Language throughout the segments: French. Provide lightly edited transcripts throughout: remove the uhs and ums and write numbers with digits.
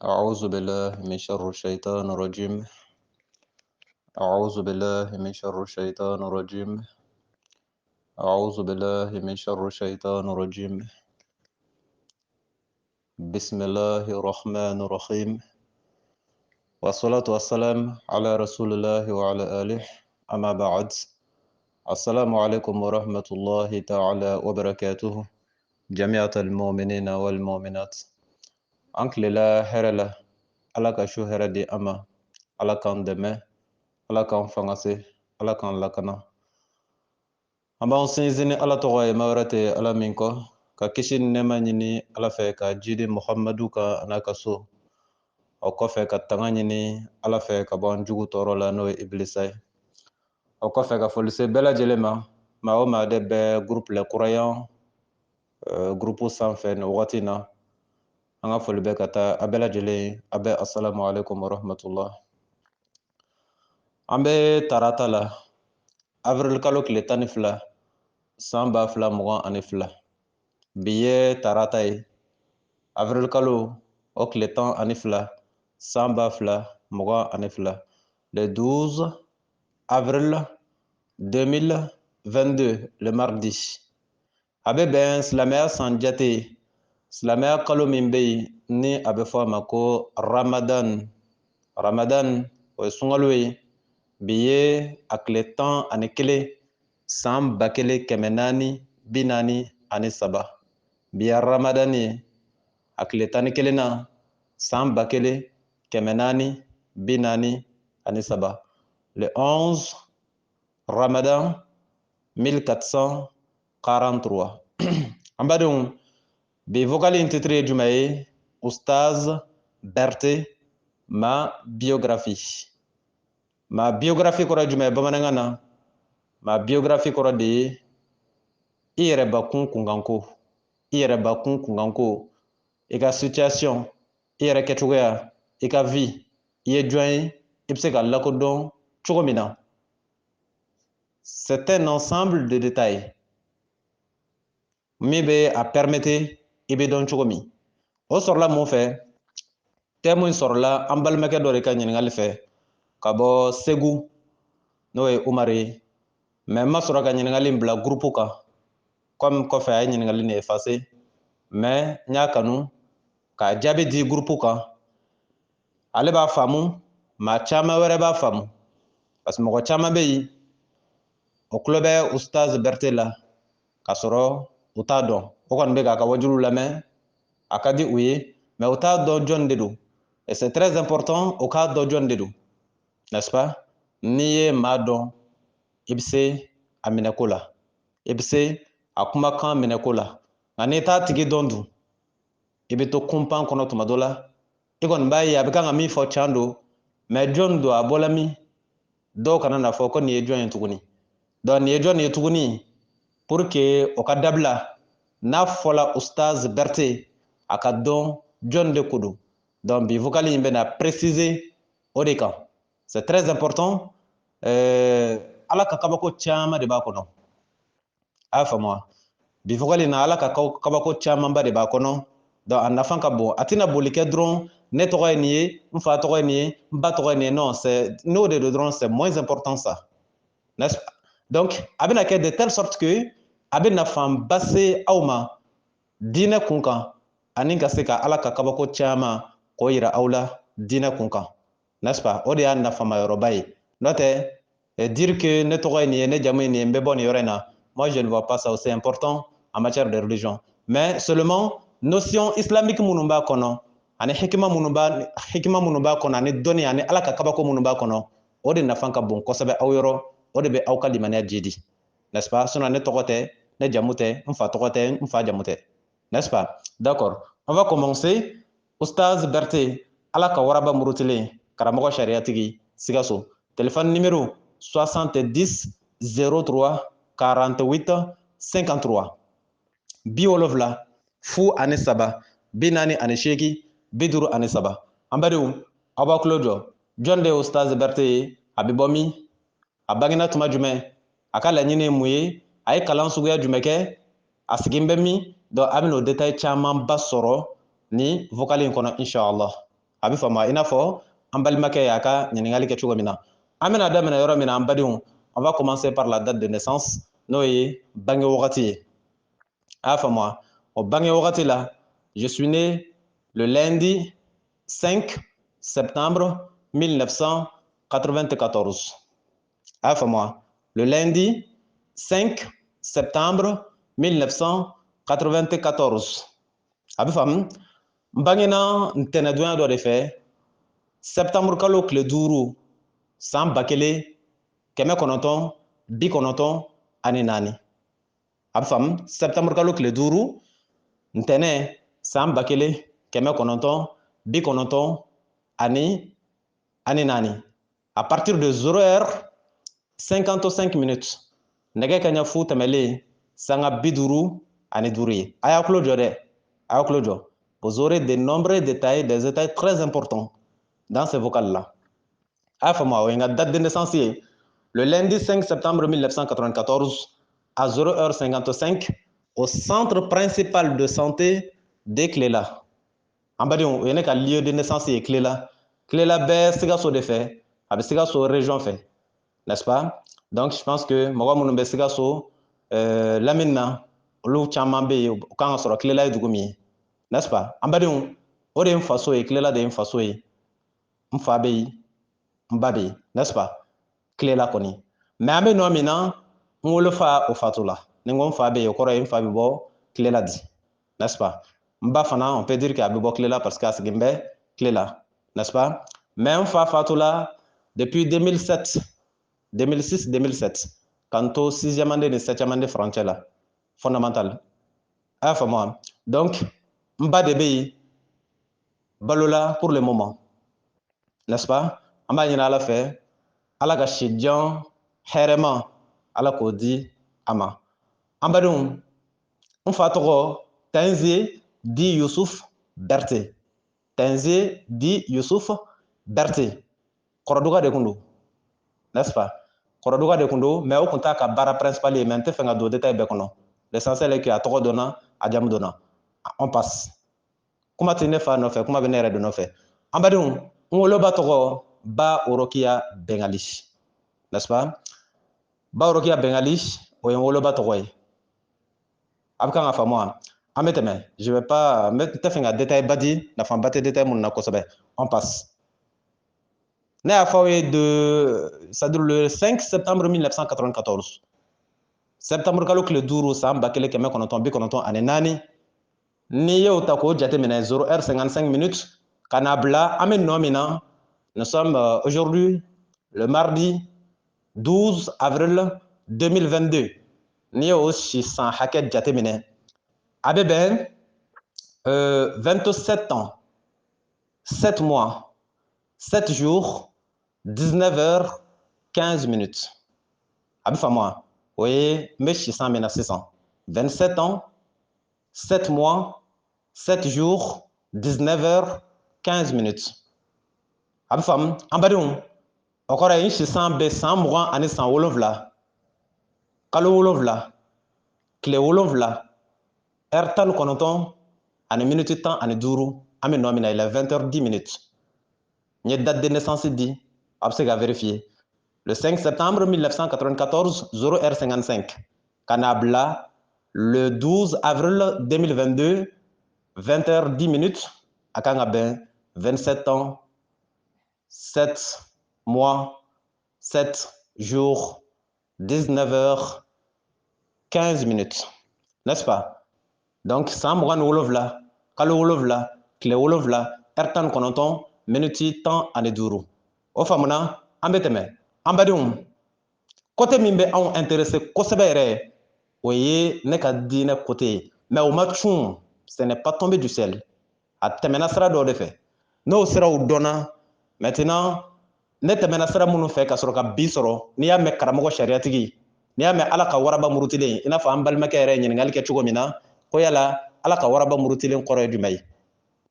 أعوذ بالله من شر الشيطان الرجيم. أعوذ بالله من شر الشيطان الرجيم. أعوذ بالله من شر الشيطان الرجيم. بسم الله الرحمن الرحيم. والصلاة والسلام على رسول الله وعلى آله. أما بعد، السلام عليكم ورحمة الله تعالى وبركاته جميع المؤمنين والمؤمنات. أنك لا هرلا على كشو هردي أما على كان دمه على كان فنسي على كان لكنا. An b'an sinsin Ala tɔgɔ ye ma wɛrɛ tɛ Ala min kɔ, ka kisi ni nɛɛma ɲini Ala fɛ ka jidi Muhamadu kan n'a ka so. O kɔfɛ ka tanga ɲini Ala fɛ ka bɔ an jugu tɔɔrɔ la n'o ye Ibilisa ye. O kɔfɛ ka foli se bɛɛ lajɛlen ma, maa o maa de bɛ groupe Les Croyants groupe sanfɛ nin wagati in na. An ka foli bɛ ka taa a bɛɛ lajɛlen, a bɛ assalamu alaikum wa rahmatullah. An bɛ tarata la, avril kalo tile 12 san 2022. Bi ye tarata ye, avril kalo o tile 12 san 2022, le 12 avril 2022, le mardi. A bɛ bɛn silamɛya san jate, silamɛya kalo min bɛ yen ni a bɛ fɔ a ma ko Ramadan. Ramadan o ye sunkalo ye. Bi ye a tile 11 san 1443. Bi ye Ramadan ye, a tile 11 na san 1443. Le 11 Ramadan 1443. An badenw, bi vocal in titre ye jumɛn ye? Oustaz Berté, ma biographie. Ma biographie kɔrɔ ye jumɛn ye bamanankan na? Ma biographie kɔrɔ de ye i yɛrɛbakun kunkanko. I yɛrɛbakun kunkanko, i ka situation, i yɛrɛ kɛcogoya, i ka vie, i ye jɔn ye, i bɛ se ka lakodɔn cogo min na. C'est un ensemble de détails min bɛ a permettre i bɛ dɔn cogo min. O sɔrɔla mun fɛ? Thème in sɔrɔla an balimakɛ dɔ de ka ɲininkali fɛ ka bɔ Segu, n'o ye Umaru ye. Mais n ma sɔrɔ ka ɲininkali in bila groupe kan, comme kɔfɛ a ye ɲininkali nin effacer, mais n y'a kanu k'a jaabi di groupe kan. Ale b'a faamu, maa caman wɛrɛ b'a faamu, parce que mɔgɔ caman bɛ yen o tulo bɛ Oustaz Berté la k'a sɔrɔ u t'a dɔn. O kɔni bɛ k'a ka wajulu lamɛn, a ka di u ye, mais u t'a dɔn jɔn de don. Et c'est très important o k'a dɔn jɔn de don, n'est-ce pas? N'i ye maa dɔn, i bɛ se a minɛko la, i bɛ se a kumakan minɛko la. Nka n'i t'a tigi dɔn dun, i bɛ to kunpan kɔnɔ tuma dɔ la, i kɔni b'a ye a bɛ kan ka min fɔ can don, mais jɔn don, a bɔla min? Dɔw kana na fɔ ko nin ye jɔn ye tuguni. Donc nin ye jɔn ye tuguni? Pour que o ka dabila, n'a fɔla Oustaz Berté, a ka dɔn jɔn de ko don. Donc bi vocal in bɛna préciser o de kan. C'est très important. Ala ka kabako caman de b'a kɔnɔ. A y'a faamu wa? Bi vocal in na Ala ka kabako camanba de b'a kɔnɔ. Donc a nafa ka bon. A tɛna boli kɛ dɔrɔn ne tɔgɔ ye nin ye, n fa tɔgɔ ye nin ye, n ba tɔgɔ ye nin ye. Non, n'o de don dɔrɔn c'est moins important ça. N'est-ce pas? Donc a bɛna kɛ de telle sorte que a bɛ nafanba se aw ma diinɛ kun kan, ani ka se ka Ala ka kabako caman k'o yira aw la diinɛ kun kan. N'est-ce pas? O de y'a nafamayɔrɔba ye. N'o tɛ dire que ne tɔgɔ ye nin ye, ne jamu ye nin ye, n bɛ bɔ nin yɔrɔ in na, moi je ne vois pas ça. C'est important en matière de religion. Mais seulement notion islamique minnu b'a kɔnɔ, ani hikima minnu b'a kɔnɔ, ani dɔnni ani Ala ka kabako minnu b'a kɔnɔ, o de nafa ka bon kosɛbɛ aw yɔrɔ, o de bɛ aw ka limaniya jidi. N'est-ce pas? Sinon ne tɔgɔ tɛ, ne jamu tɛ, n fa tɔgɔ tɛ, n fa jamu tɛ. N'est-ce pas? D'accord. On va commencer. Oustaz Berté, Ala ka waraba murutilen, karamɔgɔ sariyatigi, Sikaso. Téléphone numéro 70 03 48 53. 70 03 48 53. An badenw, aw b'a tulo jɔ. Jɔn de ye Oustaz Berté ye? A bɛ bɔ min? A bangena tuma jumɛn? A ka laɲini ye mun ye? A ye kalan suguya jumɛn kɛ? A sigin bɛ min? Donc a bɛna o détail camanba sɔrɔ ni vocal in kɔnɔ, inshallah. a bɛ faamu i n'a fɔ an balimakɛ y'a ka ɲininkali kɛ cogo min na an bɛna daminɛ yɔrɔ min na an badenw on va commencer par la date de naissance n'o ye bange wagati ye a y'a faamu o bange wagati la je suis né le lundi 5 septembre 1994 a y'a faamu le lundi 5 septembre 1994 a bɛ faamu n bangena ntɛnɛdonya dɔ de fɛ septembre kalo tile 5 san 1994 a bɛ faamu septembre kalo tile 5 ntɛnɛ san 1994 à partir de 0h55 minutes nɛgɛ kaɲɛ fu tɛmɛlen sanga 55 ye a y'a tulo jɔ dɛ a y'a tulo jɔ vous aurez de nombreux détails des détails très importants dans ce vocal là a y'a faamu o ye n ka date de naissance ye le lundi 5 septembre 1994 à 0h55 au centre principal de santé de Kilela an badenw o ye ne ka lieu de naissance ye Kilela bɛ Sikaso de fɛ a bɛ Sikaso région fɛ n'est-ce pas donc je pense que mɔgɔ minnu bɛ Sikaso lamini na olu caman bɛ yen o kan ka sɔrɔ Kilela ye dugu min ye n'est-ce pas an badenw o de ye n faso ye Kilela de ye n faso ye n fa bɛ yen n ba bɛ yen n'est-ce pas Kilela kɔni mais an bɛ nɔ min na n wolofa o fatula ni n ko n fa bɛ yen o kɔrɔ ye n fa bɛ bɔ Kilela di n'est-ce pas n ba fana on peut dire que a bɛ bɔ Kilela parce que a sigin bɛ Kilela n'est-ce pas mais n fa fatula depuis 2007 2006 2007 k'an to 6e année ni 7e année furancɛ la fondamental a y'a faamu donc n ba de bɛ yen balola pour le moment n'est-ce pas an b'a ɲini ala fɛ ala ka si jan hɛrɛma ala k'o di a ma an badenw n fa tɔgɔ Tanzie di Yusuf Berté Tanzie di Yusuf Berté kɔrɔduga de tun don n'est-ce pas kɔrɔduga de tun don mais o tun t'a ka baara principale ye mais n tɛ fɛ ka don détail bɛɛ kɔnɔ l'essentiel est que a tɔgɔ dɔnna a jamu dɔnna on passe kuma tɛ ne fa nɔfɛ kuma bɛ ne yɛrɛ de nɔfɛ an badenw n woloba tɔgɔ Ba Orokiya Bengali n'est-ce pas Ba Orokiya Bengali o ye n woloba tɔgɔ ye a bɛ kan ka faamu an bɛ tɛmɛ je vais pas n tɛ fɛ ka détail ba di nafaba tɛ détail minnu na kosɛbɛ on passe ne y'a fɔ aw ye c'est-à-dire le 5 septembre 1994 septembre kalo tile 5 san 1994 n'i y'o ta k'o jateminɛ 0h55 minutes ka n'a bila an bɛ nɔ min na nous sommes aujourd'hui le mardi 12 avril 2022 n'i y'o si san hakɛ jateminɛ a bɛ bɛn 27 ans 7 mois 7 jours 19h15 minutes a bɛ faamu o ye n bɛ si san min na sisan 27 ans 7 mois 7 jours 19h15 minutes a bɛ faamu an badenw o kɔrɔ ye n si san bɛ san 20 ani san 7 kalo 7 tile 7 heure 19 ani minute 15 an bɛ nɔ min na il est 20h10 minutes n ye date de naissance di a bɛ se ka vérifier le 5 septembre 1994 0h55 ka n'a bila le 12 avril 2022 20h10 minutes a kan ka bɛn 27 ans 7 mois 7 jours 19h15 minutes n'est-ce pas donc san 27 kalo 7 tile 7 heure 19 minute 15 o faamuna an bɛ tɛmɛ an badenw côté min bɛ anw intéressé kosɛbɛ yɛrɛ o ye ne ka diinɛ côté ye mais o ma cun ce n'est pas tombé du ciel a tɛmɛna sira dɔ de fɛ n'o siraw dɔnna maintenant ne tɛmɛna sira minnu fɛ ka sɔrɔ ka bi sɔrɔ n'i y'a mɛn karamɔgɔ sariyatigi n'i y'a mɛn ala ka waraba murutilen i n'a fɔ an balimakɛ yɛrɛ ye ɲininkali kɛ cogo min na ko yala ala ka waraba murutilen kɔrɔ ye jumɛn ye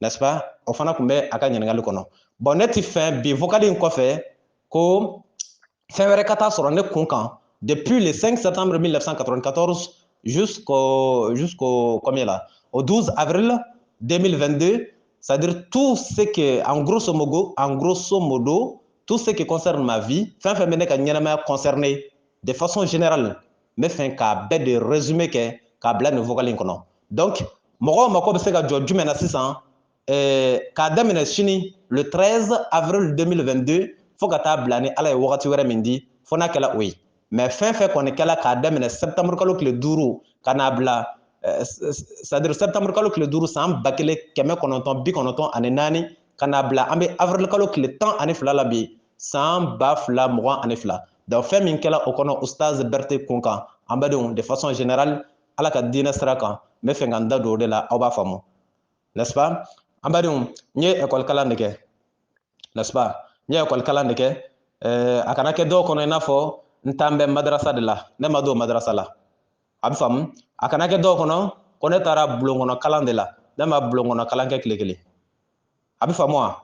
n'est-ce pas o fana tun bɛ a ka ɲininkali kɔnɔ bon ne ti fɛn bi vocal in kɔfɛ ko fɛn wɛrɛ ka taa sɔrɔ ne kun kan depuis le 5 septembre 1994 jusqu'au combien là au 12 avril 2022 c'est-à-dire tout ce que, en grosso modo, tout ce qui concerne ma vie, fin mene ka ɲɛnamaya concerné de façon générale, mais fin k'a bɛɛ de résumé kɛ k'a bila nin vocal in kɔnɔ. Donc mɔgɔw mako bɛ se ka jɔ jumɛn na sisan k'a daminɛ sini le 13 avril 2022 fo ka taa bila ni ala ye wagati wɛrɛ min di fo n'a kɛla o ye. Mais fɛn fɛn kɔni kɛla k'a daminɛ septembre kalo tile 5 ka n'a bila c'est-à-dire septembre kalo tile 5 san 1994 ka n'a bila an bɛ avril kalo tile 12 la bi san 2022. Donc fɛn min kɛla o kɔnɔ Ustaz Berete kunkan an badenw de façon générale ala ka diinɛ sira kan n bɛ fɛ ka n da don o de la aw b'a faamu, n'est-ce pas? An badenw n ye école kalan de kɛ, n'est-ce pas? N ye école kalan de kɛ a kana kɛ dɔw kɔnɔ i n'a fɔ n taa n bɛ madrasa de la, ne ma don madrasa la, a bɛ faamu? A kana kɛ dɔw kɔnɔ ko ne taara bulonkɔnɔ kalan de la, ne ma bulonkɔnɔ kalan kɛ tile kelen, a bɛ faamu wa?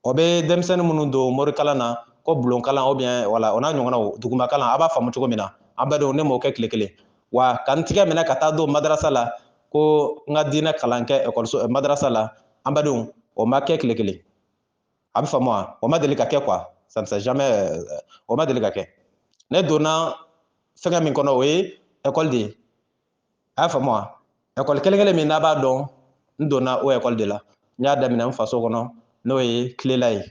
O bɛ denmisɛnnin minnu don mori kalan na ko bulon kalan ou bien voilà o n'a ɲɔgɔnnaw duguma kalan a b'a faamu cogo min na, an badenw ne m'o kɛ tile kelen, wa ka n tigɛ minɛ ka taa don madrasa la ko n ka diinɛ kalan kɛ ekɔliso madrasa la, an badenw o ma kɛ tile kelen, a bɛ faamu wa? O ma deli ka kɛ quoi, ça ne s'est jamais o ma deli ka kɛ. Ne donna fɛngɛ min kɔnɔ o ye école de ye, a y'a faamu wa? École kelen-kelen min n'a b'a dɔn n donna o école de la, n y'a daminɛ n faso kɔnɔ n'o ye Kilela ye,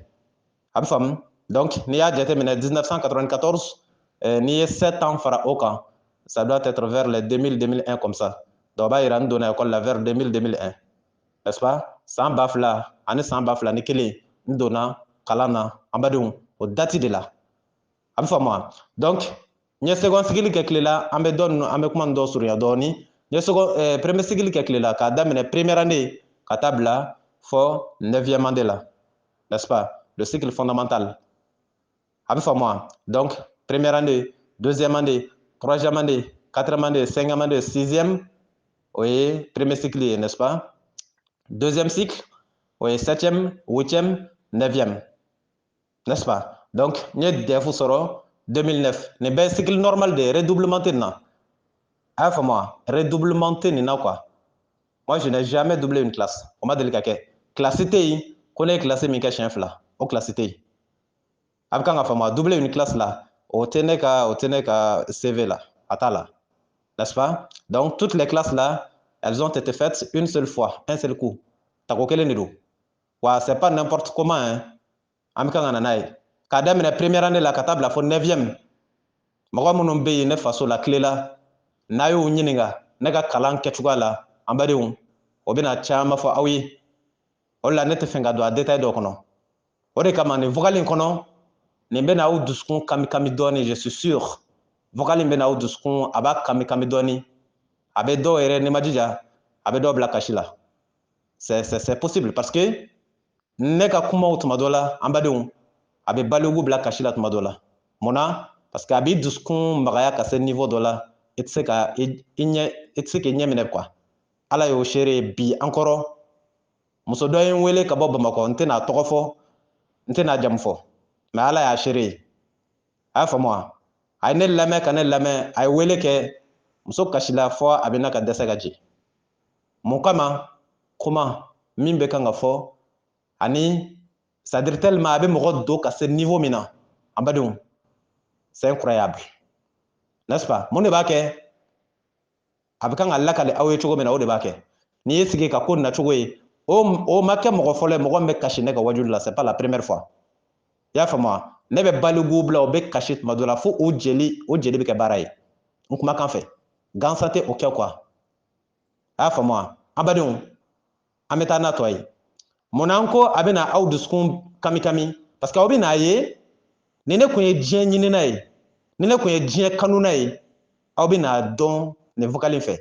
a bɛ faamu? Donc n'i y'a jateminɛ 1994 n'i ye 7 ans fara o kan ça doit être vers les 2000-2001 comme ça, donc o b'a yira n donna école la vers 2000-2001, n'est-ce pas? San 2000 ani san 2001 n donna kalan na an badenw o date de la, a bɛ faamu wa? Donc n ye second sigili kɛ Kilela, an bɛ kuma nin dɔ surunya dɔɔni, n ye premier sigili kɛ Kilela k'a daminɛ première année ka taa bila fɔ 9e année la, n'est-ce pas? Le cycle fondamental, a bɛ faamu wa? Donc première année, deuxième année, troisième année, quatrième année, cinquième année, sixième o ye premier cycle ye, n'est-ce pas? Deuxième cycle o ye septième, huitième, neuvième, n'est-ce pas? Donc n ye DEF sɔrɔ 2009, nin bɛɛ ye cycle normal de ye, redoublement tɛ nin na, a y'a faamu wa? Redoublement tɛ nin na quoi. Moi je n'ai jamais doublé une classe, o ma deli ka kɛ. Classe tɛ yen ko ne ye classe min kɛ siɲɛ 2, o classe tɛ yen, a bɛ kan ka faamu wa? Doubler une classe la o tɛ ne ka CV la, a t'a la, n'est-ce pas? Donc toutes les classes là elles ont été faites une seule fois, un seul coup, tako kelen de don, wa c'est pas n'importe comment hein, an bɛ kan ka na n'a ye k'a daminɛ première année la ka taa bila fo 9e, mɔgɔ minnu bɛ yen ne faso la Kilela n'a y'u ɲininka ne ka kalan kɛcogoya la an badenw o bɛna caman fɔ aw ye, o de la ne tɛ fɛ ka don a détail dɔ kɔnɔ, o de kama nin vocal in kɔnɔ nin bɛna aw dusukun kami-kami dɔɔni, je suis sûr vocal in bɛna aw dusukun a b'a kami-kami dɔɔni, a bɛ dɔw yɛrɛ n'i ma jija a bɛ dɔw bila kasi la, c'est possible parce que ne ka kumaw tuma dɔ la an badenw a bɛ baliku bila kasi la tuma dɔ la, mun na? Parce que a b'i dusukun magaya ka se niveau dɔ la i tɛ se k'i ɲɛ minɛ quoi. Ala y'o seere bi an kɔrɔ, muso dɔ ye n wele ka bɔ Bamakɔ, n tɛna tɔgɔ fɔ, n tɛna jamu fɔ, mais Ala y'a seere ye, a y'a faamu wa? A ye ne lamɛn ka ne lamɛn, a ye wele kɛ, muso kasila fɔ a bɛna ka dɛsɛ ka jigin, mun kama? Kuma min bɛ kan ka fɔ ani c'est-à-dire tellement a bɛ mɔgɔ don ka se niveau min na an badenw c'est incroyable, n'est-ce pas? Mun de b'a kɛ? A bɛ kan ka lakale aw ye cogo min na o de b'a kɛ, n'i ye sigi ka ko nacogo ye o ma kɛ mɔgɔ fɔlɔ ye mɔgɔ min bɛ kasi ne ka wajulu la, c'est pas la première fois, i y'a faamu wa? Ne bɛ baliku bila o bɛ kasi tuma dɔ la fo o jeli bɛ kɛ baara ye, n kumakan fɛ gansan tɛ o kɛ quoi, a y'a faamu wa? An badenw an bɛ taa n'a tɔ ye, munna an ko a bɛna aw dusukun kami-kami? Parce que aw bɛna ye ni ne kun ye diɲɛ ɲinina ye, ni ne kun ye diɲɛ kanuna ye aw bɛna dɔn nin vocal in fɛ,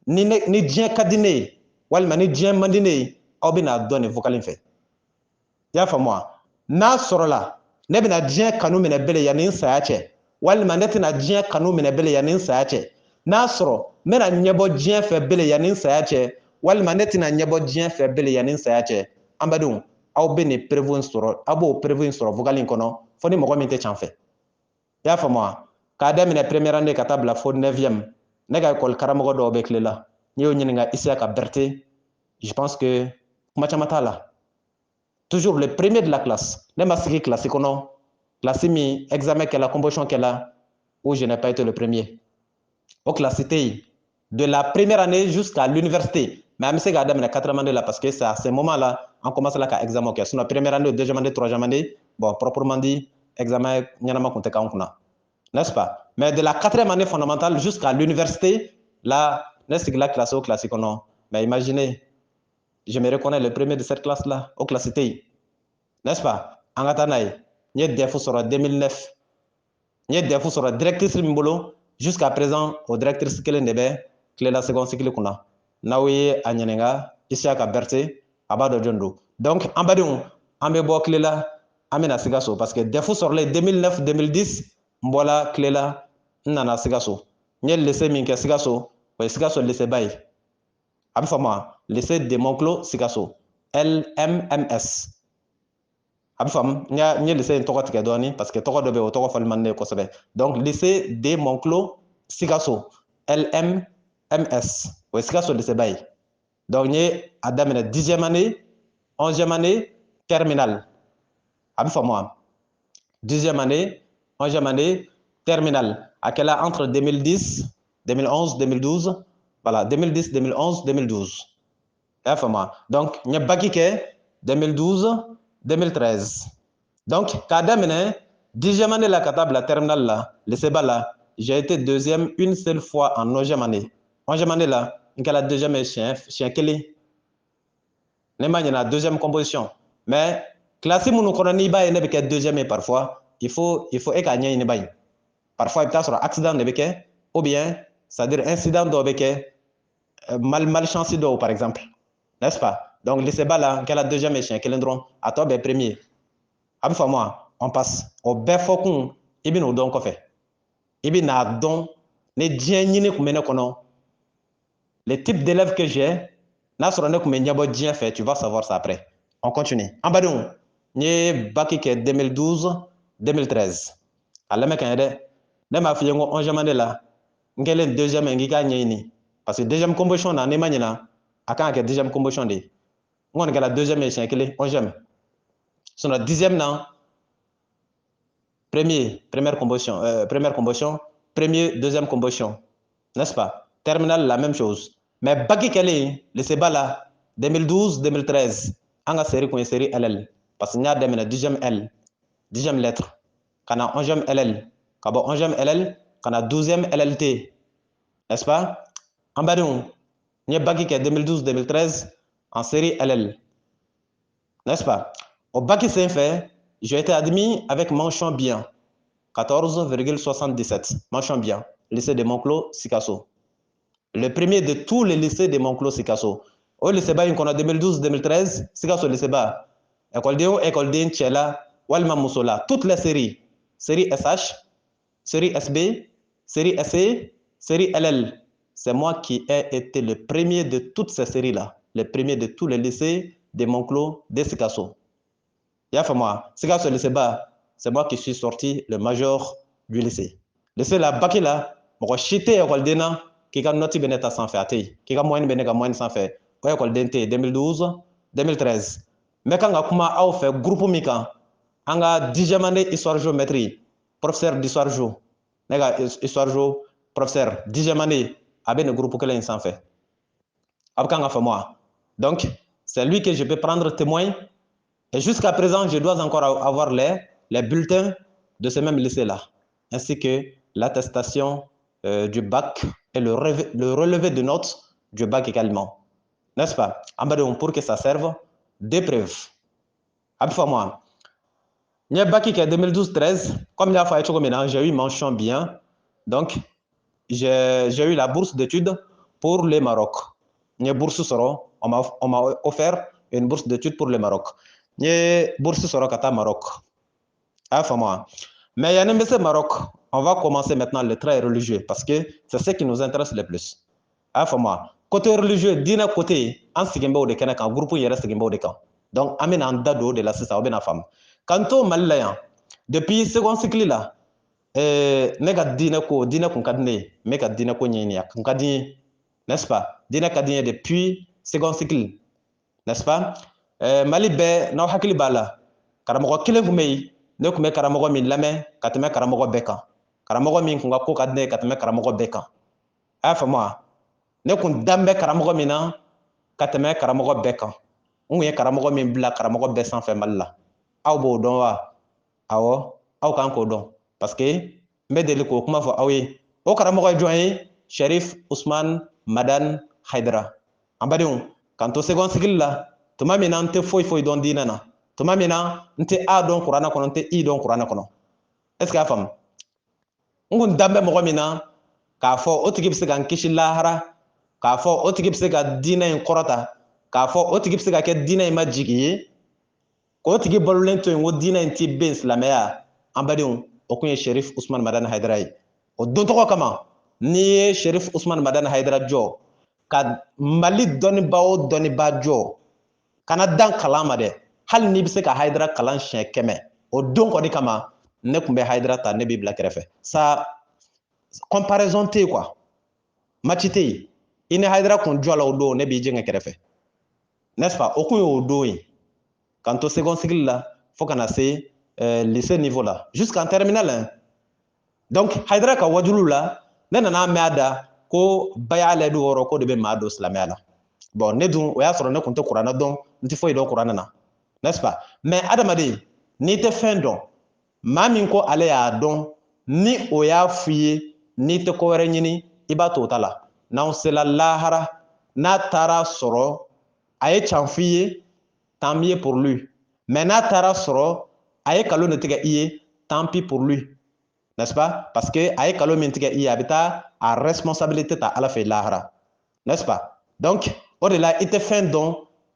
ni diɲɛ ka di ne ye walima ni diɲɛ man di ne ye aw bɛna dɔn nin vocal in fɛ, i y'a faamu wa? N'a sɔrɔla ne bɛna diɲɛ kanu minɛ bele yanni n saya cɛ walima ne tɛna diɲɛ kanu minɛ bele yanni n saya cɛ, n'a sɔrɔ n bɛna ɲɛbɔ diɲɛ fɛ bele yanni n saya cɛ walima ne tɛna ɲɛbɔ diɲɛ fɛ bele yanni n saya cɛ, an badenw aw bɛ nin prévu in sɔrɔ, aw b'o prévu in sɔrɔ vocal in kɔnɔ fo ni mɔgɔ min tɛ can fɛ, i y'a faamu wa? K'a daminɛ première année ka taa bila fo 9e, ne ka école karamɔgɔ dɔw bɛ Kilela, n'i y'o ɲininka Isiaka Berete, je pense que kuma caman t'a la. Toujours le premier de la classe. Ne ma sigi classe kɔnɔ, classe min examen kɛla, composition kɛla, où je n'ai pas été le premier. Au classe tɛ de la première année jusqu'à l'université. Mais an bɛ se k'a daminɛ 4e année là parce que c'est à ce moment-là on commence la ka examen kɛ. Sinon première année, deuxième année, troisième année, bon proprement dit, examen ɲɛnama kun tɛ k'an kunna. N'est-ce pas? Mais de la 4e année fondamentale jusqu'à l'université, là, ne sigila classe au classe kɔnɔ. Mais imaginez, je me reconnais le premier de cette classe-là, au classe tɛ n'est-ce pas? An ka taa n'a ye, n ye DEF sɔrɔ 2009. N ye DEF sɔrɔ directrice min bolo, jusqu'à présent o directrice kelen de bɛ tilela second cycle kunna. N'aw ye a ɲininka Isiaka Berté, a b'a dɔn jɔn don. Donc an badenw, an bɛ bɔ tile la, an bɛna Sikaso parce que DEF sɔrɔlen 2009 2010 n bɔla tile la, n nana Sikaso. N ye lycée min kɛ Sikaso, o ye Sikaso lycée ba ye. A bɛ faamu wa? Lycée de Monclo Sikaso, LMMS. A bɛ faamu? N ye lycée in tɔgɔ tigɛ dɔɔni parce que tɔgɔ dɔ bɛ yen o tɔgɔ fɔli man di ne ye kosɛbɛ. Donc lycée de Monclo Sikaso, LMMS, o ye Sikaso lycée ba ye. Donc n ye a daminɛ 10e année, 11e année, terminale. A bɛ faamu wa? 10e année, 11e année, terminale. A kɛla entre 2010, 2011, 2012, voilà, 2010, 2011, 2012. I y'a faamu wa? Donc n ye bac kɛ 2012, 2013. Donc k'a daminɛ 10e année la ka taa bila terminale la, lycée ba la, j'ai été deuxième une seule fois en 11e année. 11e année la, n kɛla deuxième ye siɲɛ kelen. Ne ma ɲinɛ deuxième composition. Mais classe minnu kɔnɔ n'i b'a ye ne bɛ kɛ deuxième ye parfois, il faut e k'a ɲɛɲini ba ye. Parfois i bɛ taa sɔrɔ accident de bɛ kɛ, ou bien c'est-à-dire incident dɔw bɛ kɛ, malchance dɔw par exemple, n'est-ce pas? Donc lycée ba la, n kɛla deuxième ye siɲɛ kelen dɔrɔn, a tɔ bɛɛ premier. A bɛ faamu wa? On passe. O bɛɛ fɔ kun, i bɛ n'o dɔn kɔfɛ. I bɛ n'a dɔn ni diɲɛ ɲini tun bɛ ne kɔnɔ, les types d'élèves que j'ai, n'a sɔrɔ ne tun bɛ ɲɛbɔ diɲɛ fɛ, tu vas savoir ça après. On continue. An badenw, n ye bac kɛ 2012, 2013. A lamɛn ka ɲɛ dɛ. Ne m'a f'i ye n ko 11e année la, n kɛlen deuxième ye n k'i k'a ɲɛɲini. Parce que deuxième composition na, n'i ma ɲina, a kan ka kɛ deuxième composition de ye. N kɔni kɛla deuxième ye siɲɛ kelen, 11e. Sinon 10e na, première composition, premier, deuxième composition, n'est-ce pas? Terminale, la même chose. Mais bac kɛlen, lycée ba la, 2012, 2013, an ka série kun ye série LL. Parce que n y'a daminɛ 10e L, 10e lettre, ka na 11e LL, ka bɔ 11e LL, ka na 12e LLT, n'est-ce pas? An badenw, n ye bac kɛ 2012, 2013 en série LL, n'est-ce pas? Au bac sen fɛ, j'ai été admis avec mention bien, 14,77, mention bien, lycée de Monclo Sikaso. Le premier de tous les lycées de Monclo Sikaso. Au lycée ba in kɔnɔ 2012-2013, Sikaso lycée ba, écoleden o écoleden cɛ la walima muso la, toutes les séries, série SH, série SB, série SC, série LL. C'est moi qui ai été le premier de toutes ces séries-là, le premier de tous les lycées de Monclo de Sikaso. Y'a fait moi, Sikaso lycée ba, c'est moi qui suis sorti le major du lycée. Lycée la bac la, mɔgɔ si tɛ écoleden na k'i ka note bɛ ne ta sanfɛ, a tɛ yen, k'i ka moyenne bɛ ne ka moyenne sanfɛ, o écoleden tɛ yen 2012, 2013. N bɛ kan ka kuma aw fɛ groupe min kan, an ka 10e année histoire géométrie, professeur d'histoire géo, ne ka histoire géo professeur 10e année, a bɛ nin groupe kelen in sanfɛ. A bɛ kan ka faamu wa? Donc c'est lui que je peux prendre témoin. Et jusqu'à présent, je dois encore avoir les bulletins de ce même lycée-là, ainsi que l'attestation du bac et le relevé de notes du bac également. N'est-ce pas? Pour que ça serve d'épreuve. Moi, j'ai bac en 2012-13, comme il a fallu j'ai eu mention bien. Donc, j'ai eu la bourse d'études pour le Maroc. On m'a offert une bourse d'études pour le Maroc. J'ai bourse sur le Maroc. Mais il y a un Maroc. On va commencer maintenant le trait religieux parce que c'est ce qui nous intéresse le plus. Côté religieux, d'un côté, en Sigimbo de Kanaka, groupe il reste Sigimbo de Kan. Donc, amen en dado de la Sissa Obena femme. Quant au Malayan, depuis second cycle là, nega dina kun kadine, meka dina ko nyenia, kun kadine, n'est-ce pas? Dina kadine depuis second cycle. n'est-ce pas? Mali bɛɛ n'aw hakili b'a la karamɔgɔ kelen kun bɛ yen ne kun bɛ karamɔgɔ min lamɛn ka tɛmɛ karamɔgɔ bɛɛ kan karamɔgɔ min kun ka ko ka di ne ye ka tɛmɛ karamɔgɔ bɛɛ kan a y'a faamu wa ne kun dan bɛ karamɔgɔ min na ka tɛmɛ karamɔgɔ bɛɛ kan n kun ye karamɔgɔ min bila karamɔgɔ bɛɛ sanfɛ Mali la aw b'o dɔn wa awɔ aw kan k'o dɔn parce que n bɛ deli k'o kuma fɔ aw ye o karamɔgɔ ye jɔn ye Sherif Usman Madani Haidara an badenw k'an to segon sigili la tuma min na n tɛ foyi foyi dɔn diinɛ na tuma min na n tɛ a dɔn kuranɛ kɔnɔ n tɛ i dɔn kuranɛ kɔnɔ est ce que a faamu n kun dan bɛ mɔgɔ min na k'a fɔ o tigi bɛ se ka n kisi lahara k'a fɔ o tigi bɛ se ka diinɛ in kɔrɔta k'a fɔ o tigi bɛ se ka kɛ diinɛ in ma jigi ye k'o tigi balolen to yen ko diinɛ in tɛ ben silamɛya an badenw o kun ye Sherif Usman Madani Haidara ye o don tɔgɔ kama n'i ye Sherif Usman Madani Haidara jɔ ka Mali dɔnnibaa o dɔnnibaa jɔ kana dan kalan ma dɛ hali n'i bɛ se ka Haidara kalan siɲɛ 100 o don kɔni kama ne kun bɛ Haidara ta ne b'i bila kɛrɛfɛ sa comparaison tɛ yen quoi match tɛ yen i ni Haidara kun jɔ la o don ne b'i jɛngɛ kɛrɛfɛ n'est-ce pas o kun ye o don ye k'an to seconde sigili la fo kana se lycée niveau la jusqu'en terminale hein. Donc Haidara ka wajulu la ne nana mɛn a da ko baya lɛdu wɔɔrɔ ko de bɛ maa don silamɛya la bon ne dun o y'a sɔrɔ ne kun tɛ kuranɛ dɔn n tɛ foyi dɔn kuranɛ na n'est-ce pas mais adamaden n'i tɛ fɛn dɔn maa min ko ale y'a dɔn ni o y'a f'i ye n'i tɛ ko wɛrɛ ɲini i b'a to o ta la n'aw sela lahara n'a taara sɔrɔ a ye can f'i ye tant mieux pour lui mais n'a taara sɔrɔ a ye kalo de tigɛ i ye tant pis pour lui n'est-ce pas parce que a ye kalo min tigɛ i ye a bɛ taa a responsabilité ta ala fɛ lahara n'est-ce pas donc o de la i tɛ fɛn dɔn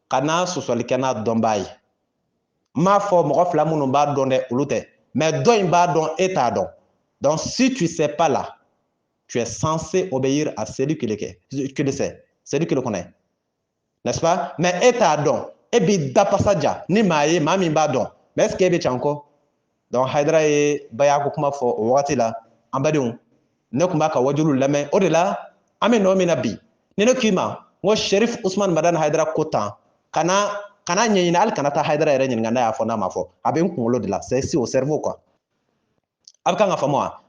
ka n'a sɔsɔli kɛ n'a dɔnbaa ye n m'a fɔ mɔgɔ fila minnu b'a dɔn dɛ olu tɛ mais dɔ in b'a dɔn e t'a dɔn donc si tu sais pas là tu es censé obéir à celui qui le sait celui qui le connaît n'est-ce pas mais e t'a dɔn e b'i da pasa ja ni maa ye maa min b'a dɔn mais est ce que e bɛ can kɔ donc Haidara ye bayako kuma fɔ o wagati la an badenw ne kun b'a ka wajulu lamɛn o de la an bɛ nɔ min na bi ni ne k'i ma n ko Sherif Usman Madani Haidara ko tan kana ɲɛɲini hali kana taa Haidara yɛrɛ ɲininka n'a y'a fɔ n'a ma fɔ a bɛ n kunkolo de la c'est si au cerveau quoi a bɛ kan ka faamu wa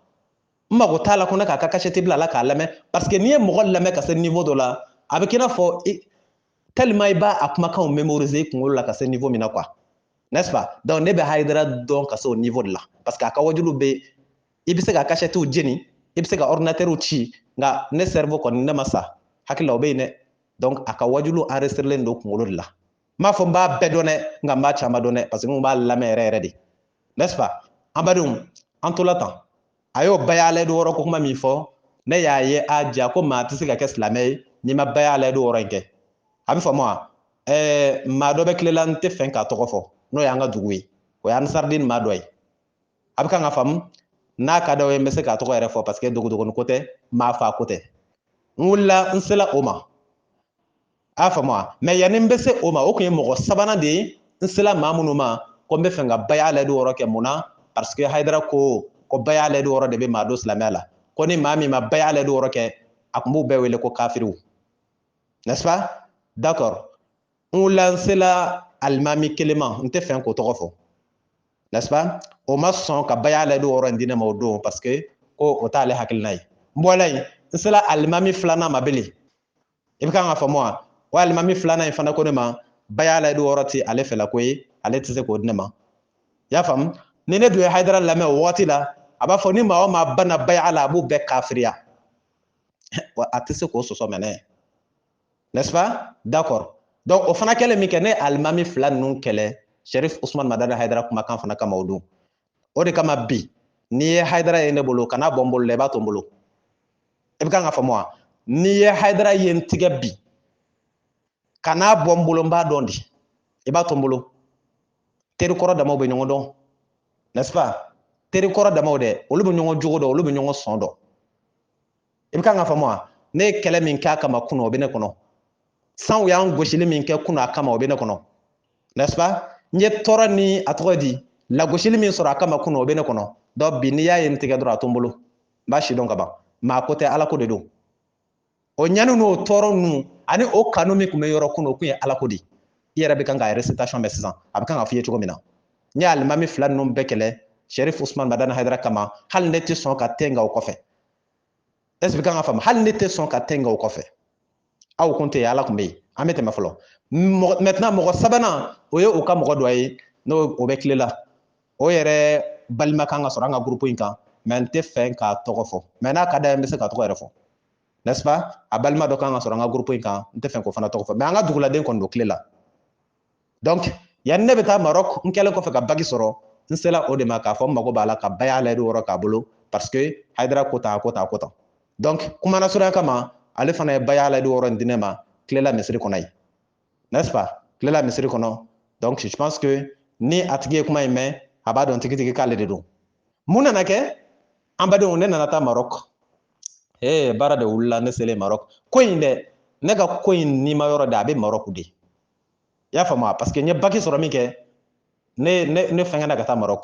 n mago t'a la ko ne k'a ka cachette bila a la k'a lamɛn parce que n'i ye mɔgɔ lamɛn ka se niveau dɔ la a bɛ k'i n'a fɔ tellement i b'a a kumakanw mémoriser i kunkolo la ka se niveau min na quoi n'est-ce pas donc ne bɛ Haidara dɔn ka se o niveau de la parce que a ka wajulu bɛ i bɛ se ka cachettew jeni i bɛ se ka ordinateurw ci nka ne cerveau kɔni ne ma sa hakili la o bɛ yen dɛ donc a ka wajulu enregistrelen don kunkolo de la n m'a fɔ n b'a bɛɛ dɔn dɛ nka n b'a caman dɔn dɛ parce que n b'a lamɛn yɛrɛ yɛrɛ de n'est-ce pas an badenw an tola tan a y'o baya lɛdu wɔɔrɔ ko kuma min fɔ ne y'a ye a ja ko maa tɛ se ka kɛ silamɛ ye n'i ma baya lɛdu wɔɔrɔ in kɛ a bɛ faamu wa maa dɔ bɛ tile la n tɛ fɛn k'a tɔgɔ fɔ n'o y'an ka dugu ye o y'an saridini maa dɔ ye a bɛ kan ka faamu n'a ka d'aw ye n bɛ se k'a tɔgɔ yɛrɛ fɔ parce que dogodogoni ko tɛ maa fa ko tɛ n wulila n sela o ma a y'a faamu wa mais yanni n bɛ se o ma o tun ye mɔgɔ sabanan de ye n sela maa minnu ma ko n bɛ fɛ ka baya lɛdu wɔɔrɔ kɛ mun na parce que Haidara ko baya lɛdu wɔɔrɔ de bɛ maa don silamɛya la ko ni maa min ma baya lɛdu wɔɔrɔ kɛ a tun b'u bɛɛ wele ko kafiriw n'est-ce pas d'accord n wulila n sela alimami kelen ma n tɛ fɛn k'o tɔgɔ fɔ n'est-ce pas o ma sɔn ka baya lɛdu wɔɔrɔ in di ne ma o don parce que ko o t'ale hakilina ye n bɔla yen n sela alimami filanan ma bilen i bɛ kan ka faamu wa o alimami filanan in fana ko ne ma baya lɛdu wɔɔrɔ tɛ ale fɛla ko ye ale tɛ se k'o di ne ma i y'a faamu ni ne dun ye Haidara lamɛn o wagati la a b'a fɔ ni maa o maa banna baya la a b'u bɛɛ kafiriya wa a tɛ se k'o sɔsɔ mɛnɛ n'est-ce pas d'accord donc o fana kɛlen min kɛ ne alimami fila ninnu kɛlɛ Sherif Usman Madani Haidara kumakan fana kama o don o de kama bi n'i ye Haidara ye ne bolo kana bɔ n bolo la i b'a to n bolo i bɛ kan ka faamu wa n'i ye Haidara ye n tigɛ bi kana bɔ n bolo n b'a dɔn di i b'a to n bolo teri kɔrɔ damaw bɛ ɲɔgɔn dɔn n'est-ce pas teri kɔrɔ damaw dɛ olu bɛ ɲɔgɔn jogo dɔn olu bɛ ɲɔgɔn sɔn dɔn i bɛ kan ka faamu wa ne ye kɛlɛ min k'a kama kunun o bɛ ne kɔnɔ san u y'an gosili min kɛ kunun a kama o bɛ ne kɔnɔ n'est-ce pas n ye tɔɔrɔ ni a tɔgɔ di lagosili min sɔrɔ a kama kunun o bɛ ne kɔnɔ donc bi n'i y'a ye n tigɛ dɔrɔn a to n bolo n b'a si dɔn ka ban maa ko tɛ ala ko de don o ɲani n'o tɔɔrɔ ninnu ani o kanu min tun bɛ yɔrɔ kunun o tun ye ala ko de i yɛrɛ bɛ kan ka récitation mɛn sisan a bɛ kan ka f'i ye cogo min na n ye alimami fila ninnu bɛɛ kɛlɛ Sherif Usman Madani Haidara kama hali ne tɛ sɔn ka tɛnga o kɔfɛ est-ce que kan ka faamu hali ne tɛ sɔn ka tɛnga o kɔfɛ aw kun tɛ yen ala kun bɛ yen an bɛ tɛmɛ fɔlɔ maintenant mɔgɔ sabanan o ye o ka mɔgɔ dɔ ye n'o o bɛ tile la o yɛrɛ balima kan ka sɔrɔ an ka groupe in kan mais n tɛ fɛ k'a tɔgɔ fɔ mais n'a ka d'a ye n bɛ se ka tɔgɔ yɛrɛ fɔ n'est-ce pas a balima dɔ kan ka sɔrɔ an ka groupe in kan n tɛ fɛ k'o fana tɔgɔ fɔ mais an ka duguladen kɔni don tile la donc yanni ne bɛ taa Maroc n kɛlen kɔfɛ ka bagi sɔrɔ n sera o de ma k'a fɔ n mago b'a la ka baya layidu wɔrɔ k'a bolo parce que Haidara ko tan ko tan ko tan donc kumana surunya kama ale fana ye baya layidu wɔrɔ di ne ma tilela misiri kɔnɔ yen n'est-ce pas tilela misiri kɔnɔ donc je pense que ni a tigi ye kuma in mɛn a b'a dɔn tigitigi k'ale de don mun nana kɛ an badenw ne nana taa Maroc baara de wulila ne selen Maroc ko in dɛ ne ka ko in nima yɔrɔ de a bɛ Maroc de i y'a faamu parce que n ye baki sɔrɔ min kɛ ne fɛngɛna ka taa Maroc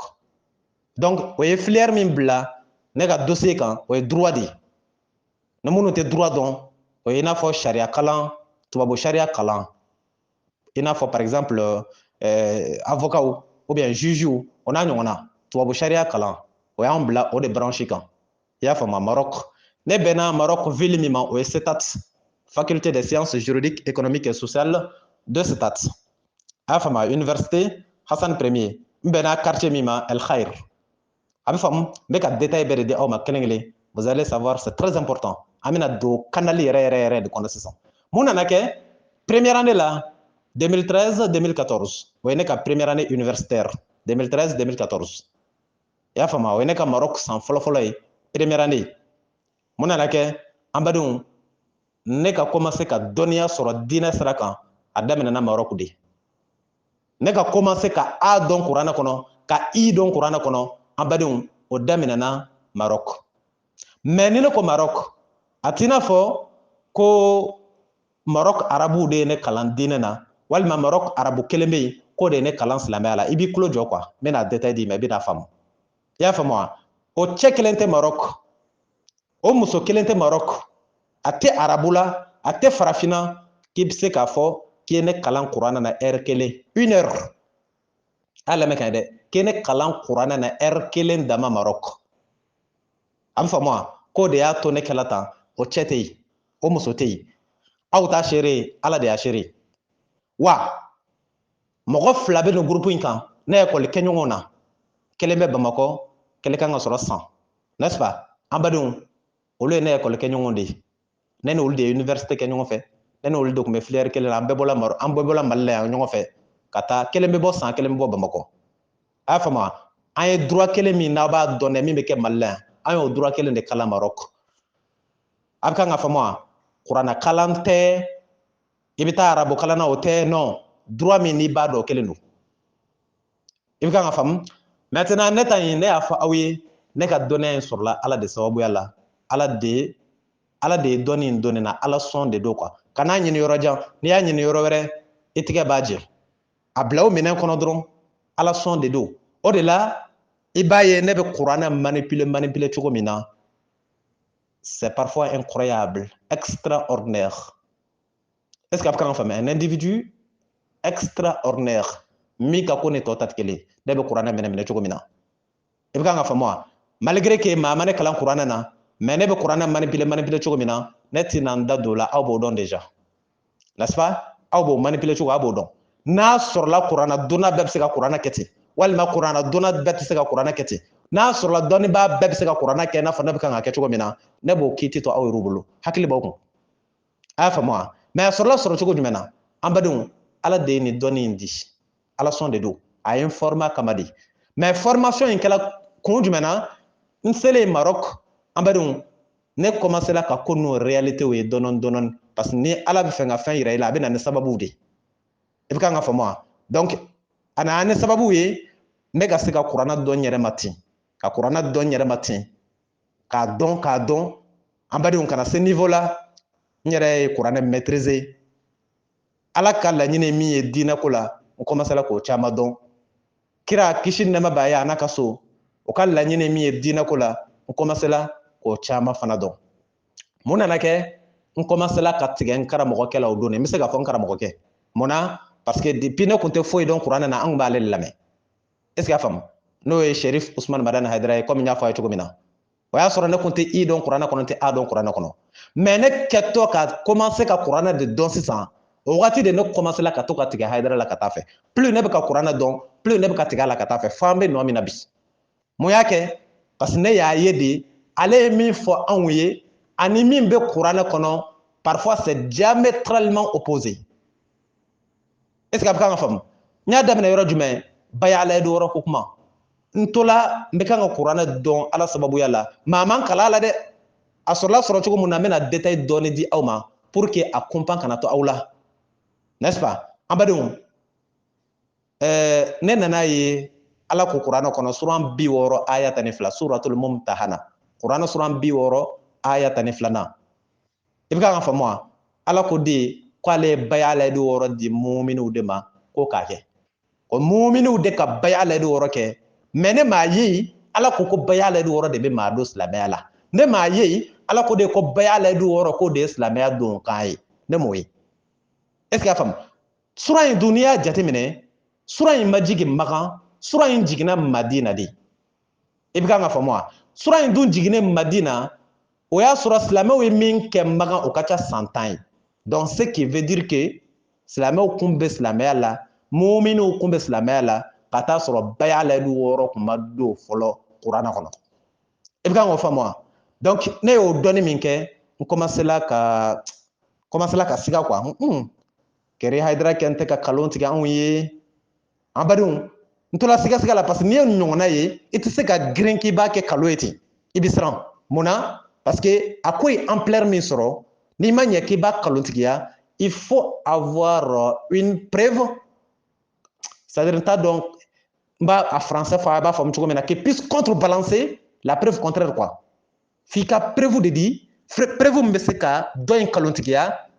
donc o ye filière min bila ne ka dossier kan o ye droit de ye ni minnu tɛ droit dɔn o ye i n'a fɔ sariya kalan tubabu sariya kalan i n'a fɔ par exemple avocat ou bien juge o n'a ɲɔgɔnna tubabu sariya kalan o y'an bila o de branche kan i y'a faamu Maroc ne bɛnna Maroc ville min ma o ye SETAT faculté des sciences juridiques économiques et sociales de SETAT a y'a faamu université Hassan Premier n bɛnna quartier min ma El Khair a bɛ faamu n bɛ ka détail bɛɛ de di aw ma kelen kelen vous allez savoir c'est très important an bɛna don kanali yɛrɛ de kɔnɔ sisan mun nana kɛ première année la 2013-2014 o ye ne ka première année universitaire 2013-2014 i y'a faamu o ye ne ka Maroc san fɔlɔ ye première année mun nana kɛ an badenw ne ka commencer ka dɔnniya sɔrɔ diinɛ sira kan a daminɛna Maroc de ne ka commencer ka A dɔn kuranɛ kɔnɔ ka I dɔn kuranɛ kɔnɔ an badenw o daminɛna Maroc mais ni ne ko Maroc a t'i n'a fɔ ko Maroc arabu de ye ne kalan diinɛ na walima Maroc arabu kelen bɛ yen k'o de ye ne kalan silamɛya la i b'i tulo jɔ quoi n bɛna détail d'i ma i bɛna faamu i y'a faamu wa o cɛ kelen tɛ Maroc o muso kelen tɛ Maroc a tɛ arabu la a tɛ farafinna k'i bɛ se k'a fɔ k'i ye ne kalan kuranɛ na heure kelen 1 heure a lamɛn ka ɲi dɛ k'i ye ne kalan kuranɛ na heure kelen dama Maroc a bɛ faamu wa k'o de y'a to ne kɛla tan o cɛ tɛ yen o muso tɛ yen aw ta seere ala de y'a seere wa mɔgɔ fila bɛ nin groupe in kan ne ekɔli kɛ ɲɔgɔnw na kelen bɛ Bamakɔ kelen kan ka sɔrɔ San n'est-ce pas an badenw olu ye ne ekɔli kɛ ɲɔgɔn de ye ne ni olu de ye université kɛ ɲɔgɔn fɛ ne ni olu de tun bɛ filière kelen na an bɛɛ bɔla Mali la yan ɲɔgɔn fɛ ka taa kelen bɛ bɔ San kelen bɛ bɔ Bamakɔ a y'a faamu an ye droit kelen min n'aw b'a dɔn dɛ min bɛ kɛ Mali la yan an y'o droit kelen de kalan Maroc a bɛ kan ka faamu wa kuranɛ kalan tɛ i bɛ taa arabu kalan na o tɛ non droit min n'i b'a dɔn o kelen don i bɛ kan ka faamu maintenant ne ta in ne y'a fɔ aw ye ne ka dɔnniya in sɔrɔla ala de sababuya la ala de ye dɔnni in don ne na ala sɔn de don quoi kana ɲini yɔrɔ jan n'i y'a ɲini yɔrɔ wɛrɛ i tigɛ b'a jɛ a bila o minɛn kɔnɔ dɔrɔn ala sɔn de don o de la i b'a ye ne bɛ kuranɛ manipuler cogo min na c'est parfois incroyable extraordinaire est-ce que a bɛ kan ka faamuya un individu extraordinaire min ka ko ni tɔ ta tɛ kelen ne bɛ kuranɛ minɛ cogo min na i bɛ kan ka faamu wa malgré que maa ma ne kalan kuranɛ na mais ne bɛ kuranɛ manipuler cogo min na ne tɛna n da don o la aw b'o dɔn déjà n'est-ce pas aw b'o manipuler cogo aw b'o dɔn n'a sɔrɔla kuranɛ donna bɛɛ bɛ se ka kuranɛ kɛ ten walima kuranɛ donna bɛɛ tɛ se ka kuranɛ kɛ ten n'a sɔrɔla dɔnnibaa bɛɛ bɛ se ka kuranɛ kɛ i n'a fɔ ne bɛ kan ka kɛ cogo min na ne b'o kiiti to aw yɛrɛw bolo hakili b'aw kun a y'a faamu wa mais a sɔrɔla sɔrɔ cogo jumɛn na an badenw ala de ye nin dɔnni in di ala sɔn de don a ye n former kama de mais formation in kɛla kun jumɛn na n selen Maroc an badenw ne commencé la ka ko n'o réalité ye dɔɔni parce que ni ala bɛ fɛ ka fɛn yira i la a bɛ na ni sababu de i bɛ kan ka faamu wa donc a nana ni sababu ye ne ka se ka kuranɛ dɔn n yɛrɛ ma ten ka kuranɛ dɔn n yɛrɛ ma ten k'a dɔn an badenw kana se niveau la n yɛrɛ ye kuranɛ maîtriser ala ka laɲini min ye diinɛ ko la n commencé la k'o caman dɔn kira kisi ni nɛɛma b'a ye a n'a ka so o ka laɲini min ye diinɛ ko la n commencé la k'o caman fana dɔn mun nana kɛ n commencé la ka tigɛ n karamɔgɔkɛ la o don n bɛ se k'a fɔ n karamɔgɔkɛ mun na parce que depuis ne kun tɛ foyi dɔn kuranɛ na an kun b'ale lamɛn est ce que y'a faamu n'o ye Sherif Usman Madani Haidara ye comme n y'a fɔ a ye cogo min na o y'a sɔrɔ ne kun tɛ i dɔn kuranɛ kɔnɔ n tɛ a dɔn kuranɛ kɔnɔ mais ne kɛtɔ ka commencer ka kuranɛ de dɔn sisan o wagati de ne commencer la ka to ka tigɛ Haidara la ka taa fɛ plus ne bɛ ka kuranɛ dɔn plus ne bɛ ka tigɛ a la ka taa fɛ fo an bɛ nɔ min na bi mun y'a kɛ parce que ne y'a ye de ale ye min fɔ anw ye ani min bɛ kuranɛ kɔnɔ parfois c'est diamétralement opposé est ce que a bɛ kan ka faamu n y'a daminɛ yɔrɔ jumɛn bayalayidu wɔrɔ ko kuma n tola n bɛ kan ka kuranɛ dɔn ala sababuya la mais a man kalan a la dɛ a sɔrɔla sɔrɔ cogo min na n bɛna détail dɔɔni di aw ma pour que a kumpan kana to aw la n'est ce pas an badenw ne nana ye ala ko kuranɛ kɔnɔ suran 60 aya 12 suratul mumtahana kuranɛ suran 60 aya 12 i bɛ kan ka faamu wa ala ko de k'ale ye bayalayidu wɔrɔ di muminiw de ma ko k'a kɛ ko muminiw de ka bayalayidu wɔrɔ kɛ mais ne m'a ye ala ko bayalayidu wɔrɔ de bɛ maa don silamɛya la ne m'a ye ala ko de ko bayalayidu wɔrɔ ko de ye silamɛya don kan ye ne m'o ye est ce que y'a faamu sura in dun n'i y'a jateminɛ sura in ma jigin Makan sura in jiginna Madina de i bɛ kan ka faamu wa sura in dun jiginnen Madina o y'a sɔrɔ silamɛw ye min kɛ Makan o ka ca 100 ans ye donc ce qui veut dire que silamɛw kun bɛ silamɛya la muminiw kun bɛ silamɛya la ka taa sɔrɔ bayalayidu wɔrɔ kun ma don fɔlɔ kuranɛ kɔnɔ i bɛ kan k'o faamu wa donc ne y'o dɔnni min kɛ n commencer la ka siga quoi Kɛri Haidara kɛ n tɛ ka kalon tigɛ anw ye an badenw n tola siga la parce que n'i ye ɲɔgɔnna ye i tɛ se ka girin k'i b'a kɛ kalon ye ten i bɛ siran mun na parce que a ko ye ampleur min sɔrɔ n'i ma ɲɛ k'i b'a kalontigiya il faut avoir une preuve c'est-à-dire n t'a dɔn n b'a a français fɔ a b'a faamu cogo min na qui puisse contrebalancer la preuve contraire quoi f'i ka preuve de di preuve min bɛ se ka dɔ in kalontigiya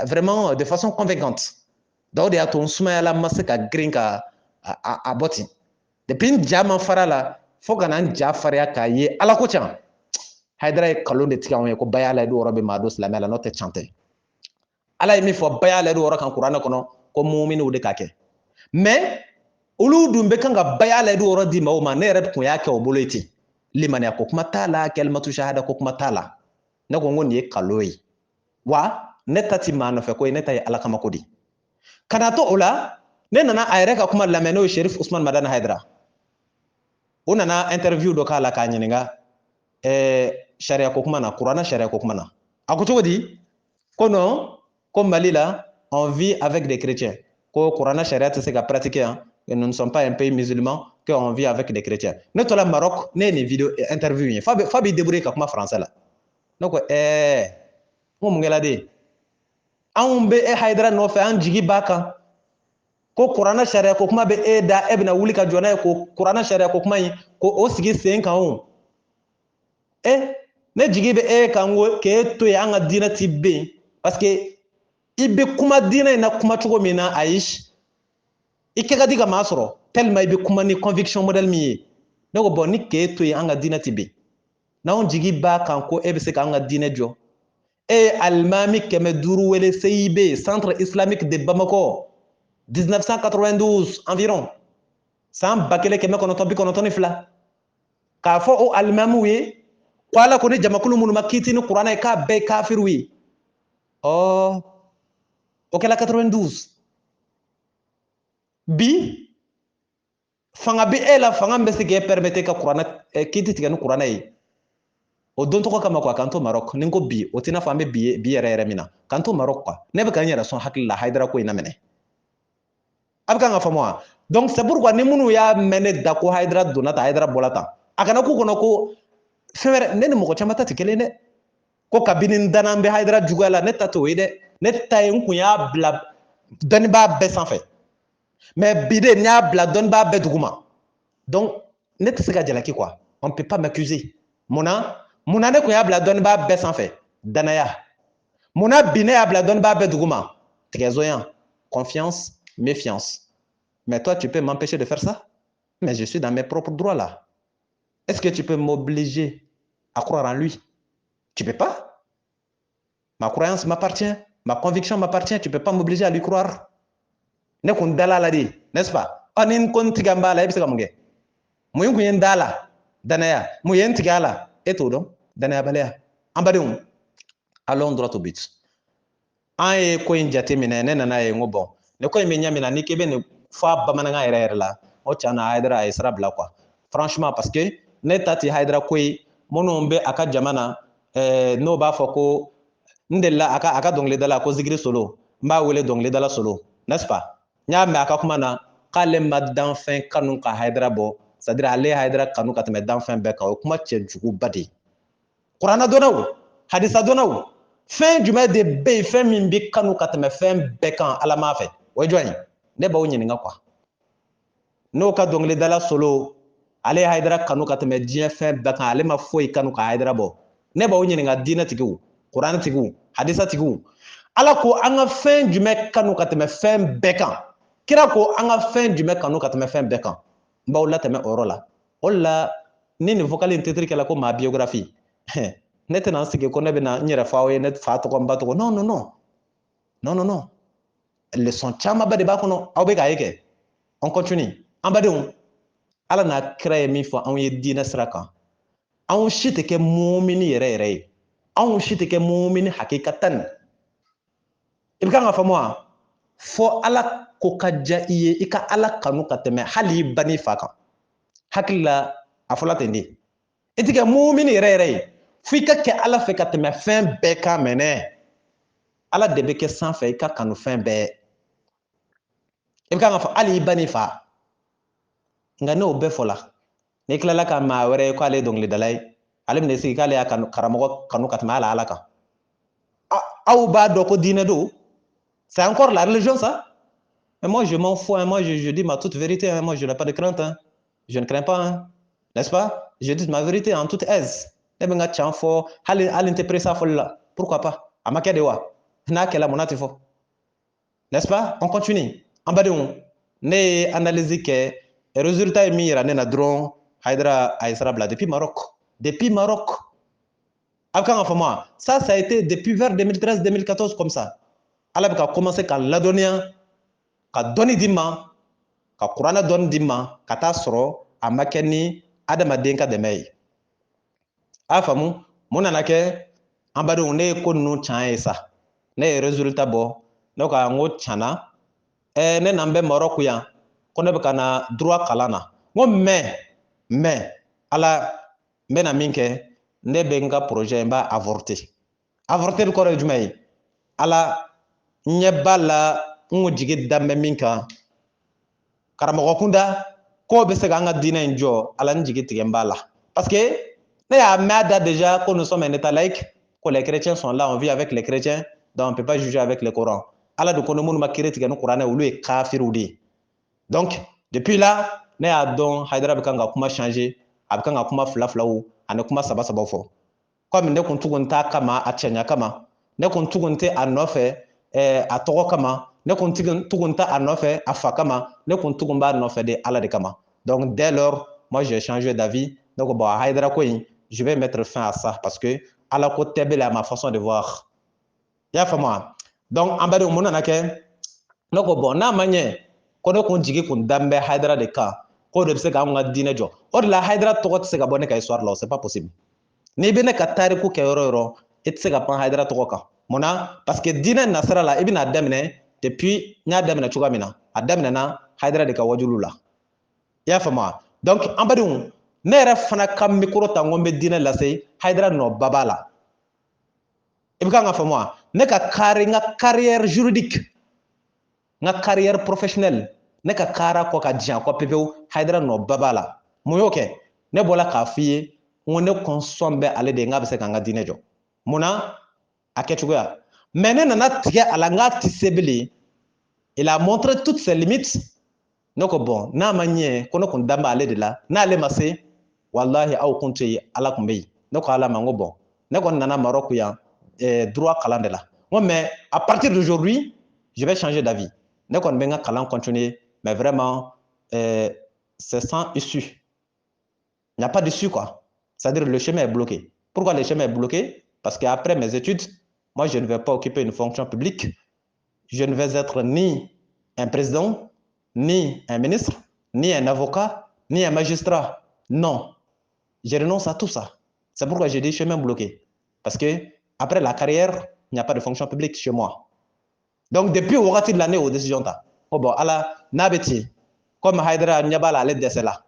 vraiment de façon convaincante donc o de y'a to n sumayala ma se ka girin ka a bɔ ten depuis n ja ma fara la fo ka na n ja fariya k'a ye ala ko can Haidara ye kalon de tigɛ anw ye ko bayalayidu wɔrɔ bɛ maa don silamɛya la n'o tɛ can tɛ ala ye min fɔ bayalayidu wɔrɔ kan kuranɛ kɔnɔ ko muminiw de k'a kɛ mais olu dun bɛ kan ka bayalayidu wɔrɔ di maaw ma ne yɛrɛ tun y'a kɛ o bolo ye ten limaniya ko kuma t'a la kalimatu shahada ko kuma t'a la ne ko n ko nin ye kalon ye wa ne ta ti maa nɔfɛ ko ye ne ta ye ala kama ko di kana to o la ne nana a yɛrɛ ka kuma lamɛn n'o ye Sherif Usman Madani Haidara o nana interview dɔ k'a la k'a ɲininka sariya ko kuma na kuranɛ sariya ko kuma na a ko cogo di ko non ko Mali la on vit avec des chrétiens ko kuranɛ sariya tɛ se ka pratiquer yan nous ne sommes pas un pays musulman que on vit avec des chrétiens ne tola Maroc ne ye nin video interview ye fa b'i débrouiller ka kuma français la ne ko n ko mun kɛra de anw bɛ Haidara nɔfɛ an jigi b'a kan ko kuranɛ sariya ko kuma bɛ e da e bɛna wuli ka jɔ n'a ye ko kuranɛ sariya ko kuma in ko o sigi sen kan o ne jigi bɛ e kan ko k'e to yen an ka diinɛ ti ben parce que i bɛ kuma diinɛ in na kuma cogo min na ayi i kɛ ka di ka maa sɔrɔ tellement i bɛ kuma ni conviction modèle min ye ne ko bon ni k'e to yen an ka diinɛ ti ben n'anw jigi b'a kan ko e bɛ se k'an ka diinɛ jɔ e ye alimami 500 wele CIB centre islamique de Bamako 1992 environ san 1992 k'a fɔ o alimamiw ye ko ala ko ni jamakulu minnu ma kiiti ni kuranɛ ye k'a bɛɛ ye kafiriw ye o kɛla 92 bi fanga bɛ e la fanga min bɛ se k'e permettre ka kuranɛ kiiti tigɛ ni kuranɛ ye o don tɔgɔ kama quoi k'an to Maroc ni n ko bi o t'i n'a fɔ an bɛ bi yɛrɛ min na k'an to Maroc quoi ne bɛ ka n yɛrɛ sɔn hakili la Haidara ko in na minɛ a bɛ kan ka faamu wa donc c'est pourquoi ni minnu y'a mɛn ne da ko Haidara donna tan Haidara bɔra tan a kana k'u kɔnɔ ko fɛn wɛrɛ ne ni mɔgɔ caman ta tɛ kelen dɛ ko kabini n danna n bɛ Haidara juguya la ne ta t'o ye dɛ ne ta ye n kun y'a bila dɔnnibaa bɛɛ sanfɛ mais bi de n y'a bila dɔnnibaa bɛɛ duguma donc ne tɛ se ka jalaki quoi on peut pas m'accuser munna ne kun y'a bila dɔnnibaa bɛɛ sanfɛ danaya munna bi ne y'a bila dɔnnibaa bɛɛ duguma tigɛzonya confiance méfiance mais toi tu peux m'empêcher de faire ça mais je suis dans mes propres droits là est-ce que tu peux m'obliger à croire en lui tu peux pas ma croyance m'appartient ma conviction m'appartient tu peux pas m'obliger à lui croire ne kun dala la di, n'est-ce pas? Ni kon tigamba la ibsa gamunge. Mu kun yen dala danaya, mu yen tigala eto don danaya balaya. Ambadun allons droit au but. An ye ko in jate minɛ ne nana ye ngo bon ne ko in bɛ ɲɛ min na ni k'i bɛ nin fɔ bamanankan yɛrɛ yɛrɛ la o tiɲɛ na Haidara a ye sira bila quoi franchement parce que ne ta ti Haidara ko ye minnu bɛ a ka jama na n'o b'a fɔ ko n delila a ka dɔnkilidala ko Zigiri Solo n b'a wele dɔnkilidala Solo n'est-ce pas n y'a mɛn a ka kuma na k'ale ma danfɛn kanu ka Haidara bɔ c'est à dire ale Haidara kanu ka tɛmɛ danfɛn bɛɛ kan o ye kuma cɛjuguba de ye kuranna dɔnna o hadisa dɔnna o fɛn jumɛn de bɛ yen fɛn min bɛ kanu ka tɛmɛ fɛn bɛɛ kan ala m'a fɛ o ye jɔn ye ne b'aw ɲininka quoi n'o ka dɔnkilidala Solo ale ye Haidara kanu ka tɛmɛ diɲɛ fɛn bɛɛ kan ale ma foyi kanu ka Haidara bɔ ne b'aw ɲininka diinɛtigiw kurantigiw hadisatigiw ala ko an ka fɛn jumɛn kanu ka tɛmɛ fɛn bɛɛ kan kira ko an ka fɛn jumɛn kanu ka tɛmɛ fɛn bɛɛ kan n b'aw latɛmɛ o yɔrɔ la o de la ni nin vocal in titre kɛla ko maa biographie ne tɛna n sigi ko ne bɛna n yɛrɛ fɔ aw ye ne fa tɔgɔ n ba tɔgɔ non non non non non non leçon camanba de b'a kɔnɔ aw bɛ k'a ye kɛ on continue an badenw ala n'a kira ye min fɔ anw ye diinɛ sira kan anw si tɛ kɛ mumini yɛrɛ yɛrɛ ye anw si tɛ kɛ mumini hakikatan i bɛ kan ka faamu wa fɔ ala ko ka diya i ye i ka ala kanu ka tɛmɛ hali i ba n'i fa kan hakili la a fɔla ten de i tɛ kɛ mumini yɛrɛ yɛrɛ ye f'i ka kɛ ala fɛ ka tɛmɛ fɛn bɛɛ kan mɛnɛ ala de bɛ kɛ sanfɛ i ka kanu fɛn bɛɛ i bɛ kan ka fɔ hali i ba n'i fa nka n'o bɛɛ fɔla n'i tilala ka maa wɛrɛ ye k'ale ye dɔnkilidala ye ale bɛna sigi k'ale y'a karamɔgɔ kanu ka tɛmɛ ala kan aw b'a dɔn ko diinɛ don c'est encore la religion ça mais moi je m'en fous hein. Moi je dis ma toute vérité hein. Moi je n'ai pas de crainte hein. Je ne crains pas hein. N'est-ce pas je dis ma vérité en toute aise ne bɛ n ka can fɔ hali n tɛ pressa fɔli la pourquoi pas a ma kɛ de wa n'a kɛla mun na tɛ fɔ n'est-ce pas on continue an badenw ne ye analyse kɛ résultat ye min yira ne na dɔrɔn Haidara a ye sira bila depuis Maroc a bɛ kan ka faamu wa ça a été depuis vers 2013 2014 comme ça ala bɛ ka commencer ka ladɔnniya ka dɔnni di ma ka kuranɛ dɔnni di ma ka taa sɔrɔ a ma kɛ ni adamaden ka dɛmɛ ye a y'a faamu mun nana kɛ an badenw ne ye ko ninnu can ye sa ne ye résultat bɔ ne ko n ko tiɲɛna ne nan bɛ Maroc yan ko ne bɛ ka na droit kalan na n ko mais ala n bɛna min kɛ ne bɛ n ka projet n b'a avorter avorter kɔrɔ ye jumɛn ye ala n ɲɛ b'a la n ko jigi da mɛ min kan karamɔgɔ kunda k'o bɛ se k'an ka diinɛ in jɔ ala n jigi tigɛ n b'a la parce que ne y'a mɛn a da déjà que nous sommes un état laïque que les chrétiens sont là on vit avec les chrétiens donc on ne peut pas juger avec le Coran ala de ko ni minnu ma kiiri tigɛ ni kuranɛ olu ye kafiriw de ye donc depuis là ne y'a dɔn Haidara bɛ kan ka kuma changer a bɛ kan ka kuma fila filaw ani kuma saba sabaw fɔ komi ne kun tugun t'a kama a cɛɲa kama ne kun tugun tɛ a nɔfɛ a tɔgɔ kama ne kun tugun t'a a nɔfɛ a fa kama ne kun tugun b'a nɔfɛ de ala de kama donc dès lors moi j'ai changé d'avis donc bon a Haidara ko in je vais mettre fin à ça parce que ala ko tɛ bɛ la ma façon de voir i y'a faamu wa donc an badenw mun nana kɛ ne ko bon n'a ma ɲɛ ko ne kun jigi kun da n bɛ Haidara de kan k'o de bɛ se k'anw ka diinɛ jɔ o de la Haidara tɔgɔ tɛ se ka bɔ ne ka histoire la c'est pas possible n'i bɛ ne ka tariku kɛ yɔrɔ o yɔrɔ i tɛ se ka pan Haidara tɔgɔ kan mun na parce que diinɛ nasira la i bɛna daminɛ depuis n y'a daminɛ cogoya min na a daminɛna Haidara de ka wajulu la i y'a faamu wa donc an badenw ne yɛrɛ fana ka micro ta n ko n bɛ diinɛ lase Haidara nɔba b'a la i bɛ kan ka faamu wa ne ka n ka carrière juridique n ka carrière professionnelle ne ka kaara kɔ ka diɲɛ kɔ pepewu Haidara nɔba b'a la mun y'o kɛ ne bɔra k'a f'i ye n ko ne kɔnsɔn bɛ ale de ye n k'a bɛ se ka n ka diinɛ jɔ mun na a kɛcogoya mais ne nana tigɛ a la n k'a tɛ se bilen il a montré toutes ses limites ne ko bon n'a ma ɲɛ ko ne kun dan bɛ ale de la n'ale ma se walahi aw kun tɛ yen ala kun bɛ yen ne ko ala ma n ko bon ne kɔni nana Maroc yan droit kalan de la n ko mais à partir d'aujourd'hui je vais changer d'avis ne kɔni bɛ n ka kalan continuer mais vraiment c'est sans issue il n'y a pas d'issue quoi c'est-à-dire le chemin est bloqué pourquoi le chemin est bloqué parce qu'après mes études moi je ne vais pas occuper une fonction publique je ne vais être ni un président, ni un ministre, ni un avocat, ni un magistrat. Non, je renonce à tout ça. C'est pourquoi j'ai dit chemin bloqué. Parce que après la carrière, il n'y a pas de fonction publique chez moi. Donc depuis au de l'année aux décisions ta. Oh bon, ala nabeti comme Haidara Nyabala allait de cela.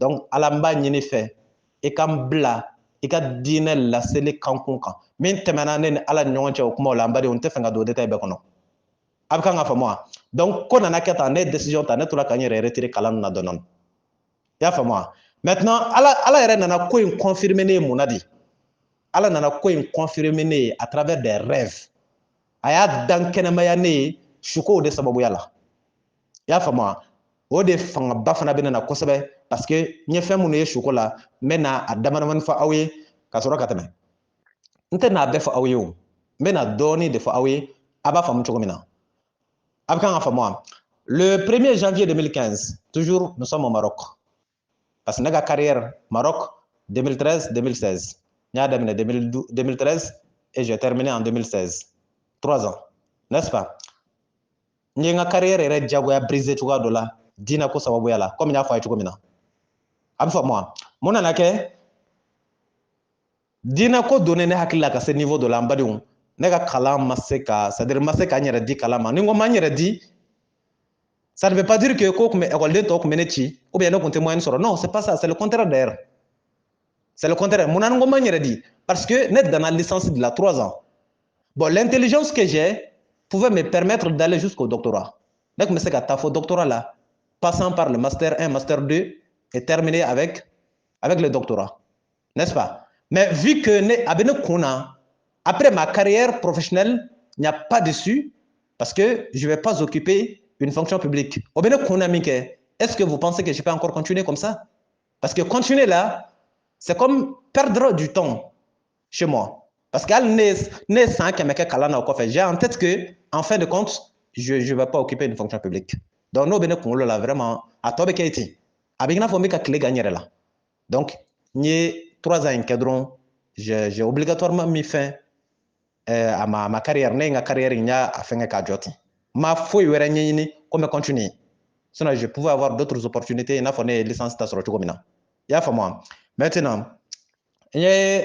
Donc ala mba nyini fait et kam bla et ka dine la sele kankun kan. Min temana ne ala nyonche o kuma la mbadi on te fenga do détail be kono. Abka nga fa moi. Donc ko nana keta ne décision ta ne tula ka nyere retirer kalan na donon. Ya fa moi. Maintenant ala yere nana ko in confirmer ne munadi. Ala nana ko in confirmer ne à travers des rêves. Aya dan kɛnɛmaya ne ye sukow de sababuya la i y'a faamu o de fangaba fana bɛ na kosɛbɛ parce que n ye fɛn minnu ye suko la n bɛ na a damadamani fɔ aw ye ka sɔrɔ ka tɛmɛ n tɛ n'a bɛɛ fɔ aw ye o n bɛ na dɔɔni de fɔ aw ye a b'a faamu cogo min na a bɛ kan ka faamu le 1er janvier 2015 toujours nous sommes au Maroc parce que ne ka carrière Maroc 2013-2016 n y'a daminɛ 2013 et j'ai terminé en 2016 3 ans, n'est-ce pas? N ye n ka carrière yɛrɛ jagoya brisé cogoya dɔ la diinɛ ko sababuya la comme n y'a fɔ a ye cogo min na a bɛ faamu mun nana kɛ diinɛ ko donnen ne hakili la ka se niveau dɔ la n badenw ne ka kalan ma se ka c'est-à-dire n ma se ka n yɛrɛ di kalan ma ni n ko n ma n yɛrɛ di ça ne veut pas dire que ko tun bɛ école tɔw tun bɛ ne ci ou bien ne tun tɛ moyen sɔrɔ non c'est pas ça c'est le contraire d'ailleurs c'est le contraire mun na n ko n ma n yɛrɛ di parce que ne danna licence de la 3 ans. Bon, l'intelligence que j'ai pouvait me permettre d'aller jusqu'au doctorat. Donc, je sais qu'à doctorat là, passant par le master 1, master 2 et terminé avec le doctorat. N'est-ce pas? Mais vu que après ma carrière professionnelle, il n'y a pas dessus parce que je ne vais pas occuper une fonction publique. Est-ce que vous pensez que je peux encore continuer comme ça? Parce que continuer là, c'est comme perdre du temps chez moi. Parce que j'ai en tête que, en fin de compte, je ne vais pas occuper une fonction publique. Donc, nous avons là vraiment à toi qui donc, il 3 ans encadrons, j'ai obligatoirement mis fin à ma carrière. Ma carrière, il y a à faire un job. Ma foi, il comme continuer. Sinon, je pouvais avoir d'autres opportunités. Il y a une licence de sortie comme ça. Il y a moi. Maintenant, il y a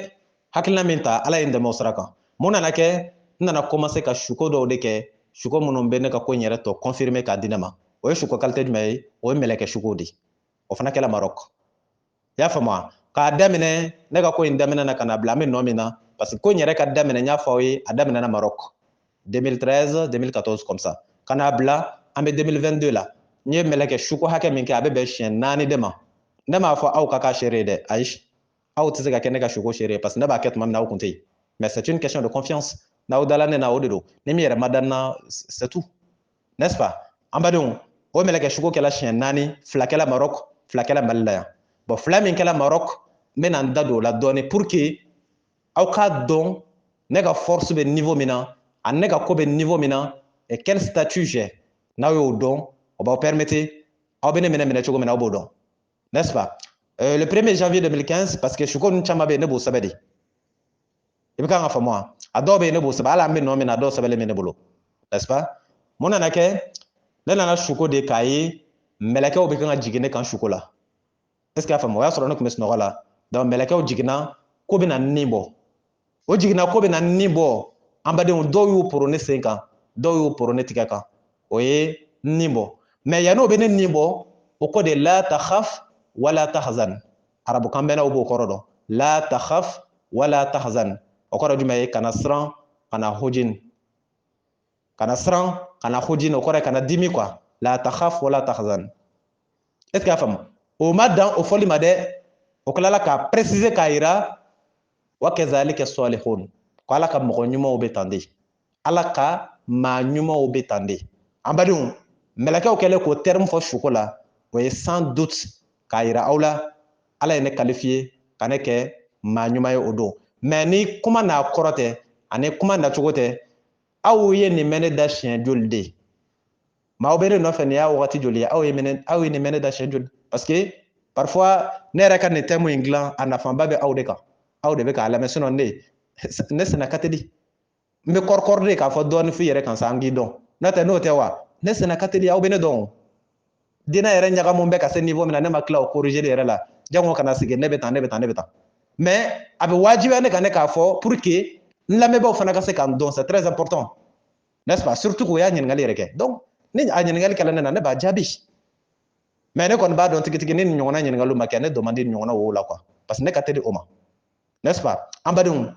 hakilina min ta ala ye n dɛmɛ o sira kan mun nana kɛ n nana commencer ka suko dɔw de kɛ suko minnu bɛ ne ka ko in yɛrɛ tɔ confirmer k'a di ne ma o ye suko qualité jumɛn ye o ye mɛlɛkɛ sukow de o fana kɛla Maroc i y'a faamu k'a daminɛ ne ka ko in daminɛ na ka na bila an bɛ nɔ min na parce que ko in yɛrɛ ka daminɛ n y'a fɔ aw ye a daminɛna Maroc 2013 2014 comme ça ka n'a bila an bɛ 2022 la n ye mɛlɛkɛ suko hakɛ min kɛ a bɛ bɛn siɲɛ 4 de ma ne m'a fɔ aw ka k'a seere dɛ ayi aw tɛ se ka kɛ ne ka suko seere parce que ne b'a kɛ tuma min na aw kun tɛ yen mais c'est une question de confiance n'aw dala ne na o de don ni min yɛrɛ ma da n na c'est tout n'est-ce pas an badenw o mɛlɛkɛ suko kɛla siɲɛ 4 fila kɛla Maroc fila kɛla Mali la yan bon fila min kɛla Maroc n bɛna n da don o la dɔɔni pour que aw k'a dɔn ne ka force bɛ niveau min na ani ne ka ko bɛ niveau min na et quel statut j'ai n'aw y'o dɔn o b'aw permettre aw bɛ ne minɛ cogo min na aw b'o dɔn n'est-ce pas le 1er janvier 2015 parce que suko ninnu caman bɛ yen ne b'o sɛbɛn de i bɛ kan ka faamu a dɔw bɛ yen ne b'o sɛbɛn hali an bɛ nɔ min na a dɔw sɛbɛnlen bɛ ne bolo n'est-ce pas mun nana kɛ ne nana suko de k'a ye mɛlɛkɛw bɛ kan ka jigin ne kan suko la est-ce que a faamu o y'a sɔrɔ ne tun bɛ sunɔgɔ la donc mɛlɛkɛw jiginna ko bɛ na nin bɔ o jiginna ko bɛ na nin bɔ an badenw dɔw y'u poro ne sen kan dɔw y'u poro ne tigɛ kan o ye nin bɔ mais yan'o bɛ ne nin bɔ o ko de la takhaf wala tahzan arabukan bɛɛ n'aw b'o kɔrɔ dɔn la takhaf wala tahzan o kɔrɔ jumɛn ye kana siran kana hojin kana siran kana hojin o kɔrɔ ye kana dimi quoi la takhaf wala tahzan est-ce que a faamu o ma dan o fɔli ma dɛ o kilala k'a préciser k'a yira wa kazalika salihun ko ala ka mɔgɔ ɲumanw bɛ tan de ala ka maa ɲumanw bɛ tan de an badenw mɛlɛkɛw kɛlen k'o terme fɔ suko la o ye sans doute k'a yira aw la ala ye ne qualifié ka ne kɛ maa ɲuman ye o don mais ni kuma n'a kɔrɔ tɛ ani kuma nacogo tɛ aw ye nin mɛn ne da siɲɛ joli de maaw bɛ ne nɔfɛ nin y'a wagati joli ye aw ye nin mɛn ne da siɲɛ joli parce que parfois ne yɛrɛ ka nin thème in dilan a nafaba bɛ aw de kan aw de bɛ k'a lamɛn sinon ne sɛnɛ ka teli n bɛ kɔrɔkɔrɔ de k'a fɔ dɔɔnin f'i yɛrɛ kan sa an k'i dɔn n'o tɛ n'o tɛ wa ne sena ka teli aw bɛ ne dɔn dina yɛrɛ ɲagamu bɛ ka se niveau min na ne ma tila o corriger yɛrɛ la jango kana sigi ne bɛ tan ne bɛ tan ne bɛ tan mais a bɛ wajibiya ne kan ne k'a fɔ pour que n lamɛnbaaw fana ka se k'an dɔn c'est très important n'est-ce pas surtout k'o y'a ɲininkali yɛrɛ kɛ donc ni a ɲininkali kɛla ne na ne b'a jaabi mais ne kɔni b'a dɔn tigitigi ni nin ɲɔgɔnna ɲininkaliw ma kɛ ne demande nin ɲɔgɔnna wo la quoi parce que ne ka teli o ma n'est-ce pas an badenw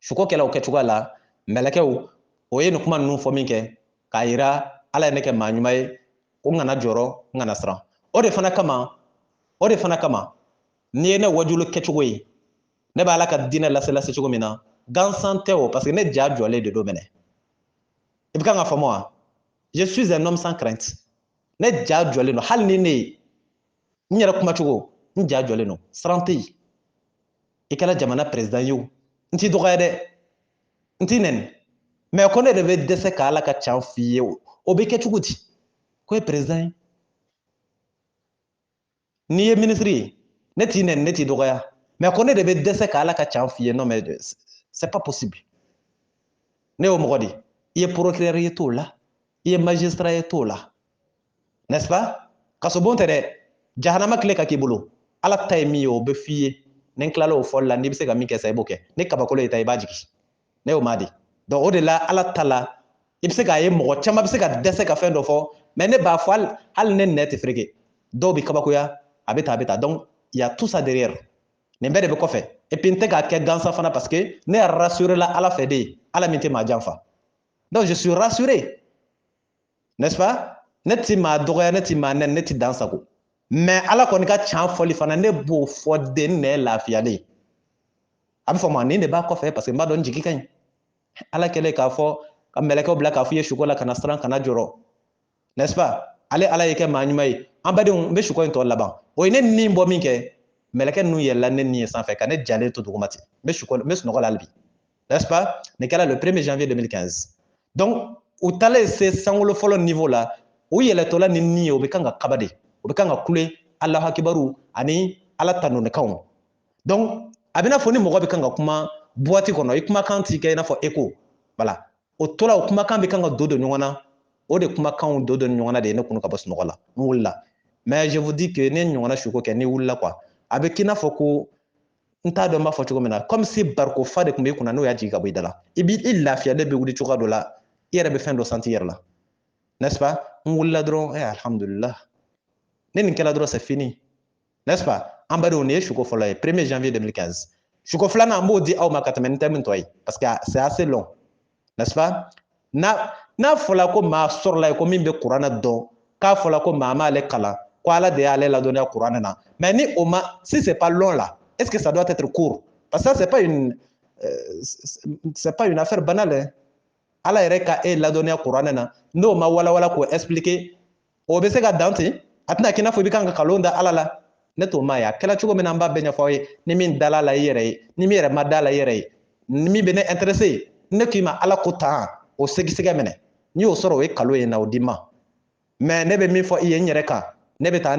suko kɛla o kɛcogoya la mɛlɛkɛw o ye nin kuma ninnu fɔ min kɛ k'a yira ala ye ne kɛ maa ɲuman ye ko n kana jɔrɔ n kana siran o de fana kama n'i ye ne wajulu kɛcogo ye ne bɛ ala ka diinɛ lase cogo min na gansan tɛ o parce que ne ja jɔlen de don minɛ i bɛ kan ka faamu wa je suis un homme sans crainte ne ja jɔlen don hali ni ne ye n yɛrɛ kumacogo n ja jɔlen don siran tɛ yen i kɛra jamana président ye o n t'i dɔgɔya dɛ n t'i nɛni mais ko ne de bɛ dɛsɛ ka ala ka can f'i ye o bɛ kɛ cogo di ko ye président ye n'i ye ministre ye ne t'i nɛni ne t'i dɔgɔya mais ko ne de bɛ dɛsɛ ka ala ka can f'i ye non mais c'est pas possible ne y'o mɔgɔ de i ye procureur ye t'o la i ye magistrat ye t'o la n'est-ce pas kasobon tɛ dɛ jahanama tile ka k'i bolo ala ta ye min ye o bɛ f'i ye ni n tilala o fɔli la n'i bɛ se ka min kɛ sa i b'o kɛ ni kabakolo y'i ta i b'a jigin ne y'o ma de donc o de la ala ta la i bɛ se k'a ye mɔgɔ caman bɛ se ka dɛsɛ ka fɛn dɔ fɔ mais ne b'a fɔ hali ne nɛ tɛ fereke dɔw bɛ kabakoya a bɛ ta donc il y a tout ça derrière nin bɛɛ de bɛ kɔfɛ et puis n tɛ k'a kɛ gansan fana parce que ne rassuré la ala fɛ de ala min tɛ maa janfa donc je suis rassuré n'est-ce pas ne ti maa dɔgɔya ne ti maa nɛni ne ti dan sago mais ala kɔni ka can fɔli fana ne b'o fɔ de n nɛ lafiyalen a bɛ fɔ ma nin de b'a kɔfɛ parce que n b'a dɔn n jigi ka ɲi ala kɛlen k'a fɔ ka mɛlɛkɛw bila k'a fɔ i ye suko la kana siran kana jɔrɔ n'est-ce pas ale ala ye kɛ maa ɲuman ye an badenw n bɛ suko in tɔ laban o ye ne nin bɔ min kɛ mɛlɛkɛ ninnu yɛlɛla ne nin ye sanfɛ ka ne jalen to duguma ten n bɛ sunɔgɔ la hali bi n'est-ce pas nin kɛra le 1er janvier 2015 donc u taalen se sankolo fɔlɔ niveau la u yɛlɛtɔla ni nin ye o bɛ kan ka kaba de o bɛ kan ka kule alahu akibaru ani ala tanonikanw donc a bɛ n'a fɔ ni mɔgɔ bɛ kan ka kuma boîte kɔnɔ i kumakan t'i kɛ i n'a fɔ écho voilà o tora o kumakan bɛ kan ka don ɲɔgɔn na o de kumakanw don ɲɔgɔn na de ye ne kunu ka bɔ sunɔgɔ la n wulila mais je vous dis que ne ɲɔgɔnna suko kɛ ni wulila quoi a bɛ k'i n'a fɔ ko n t'a dɔn n b'a fɔ cogo min na comme si bariko fa de tun b'i kunna n'o y'a jigin ka bɔ i da la i lafiyalen bɛ wuli cogoya dɔ la i yɛrɛ bɛ fɛn dɔ santi i yɛrɛ la n'est-ce pas n wulila dɔrɔn alhamdulillah ne nin kɛla dɔrɔn c'est fini n'est-ce pas an badenw nin ye suko fɔlɔ ye 1er janvier 2015 suko filanan an b'o di aw ma ka tɛmɛ ni thème tɔ ye parce que c'est assez long n'est-ce pas n'a fɔla ko maa sɔrɔla ye ko min bɛ kuranɛ dɔn k'a fɔla ko maa m'ale kalan ko ala de y'ale ladɔnniya kuranɛ na mais ni o ma si c'est pas long là est-ce que ça doit être court parce que ça c'est pas une affaire banale hein? ala yɛrɛ ka e ladɔnniya kuranɛ na n'o ma walawala k'o expliquer o bɛ se ka dan ten a tɛna k'i n'a fɔ i bɛ kan ka nkalon da ala la ne t'o ma ye a kɛla cogo min na an b'a bɛɛ ɲɛfɔ aw ye ni min dala la i yɛrɛ ye ni min yɛrɛ ma da la i yɛrɛ ye ni min bɛ ne intéressé ne k'i ma ala ko tan o segisɛgɛ minɛ n'i y'o sɔrɔ o ye kalo ye na o di ma mais ne bɛ min fɔ i ye n yɛrɛ kan ne bɛ tan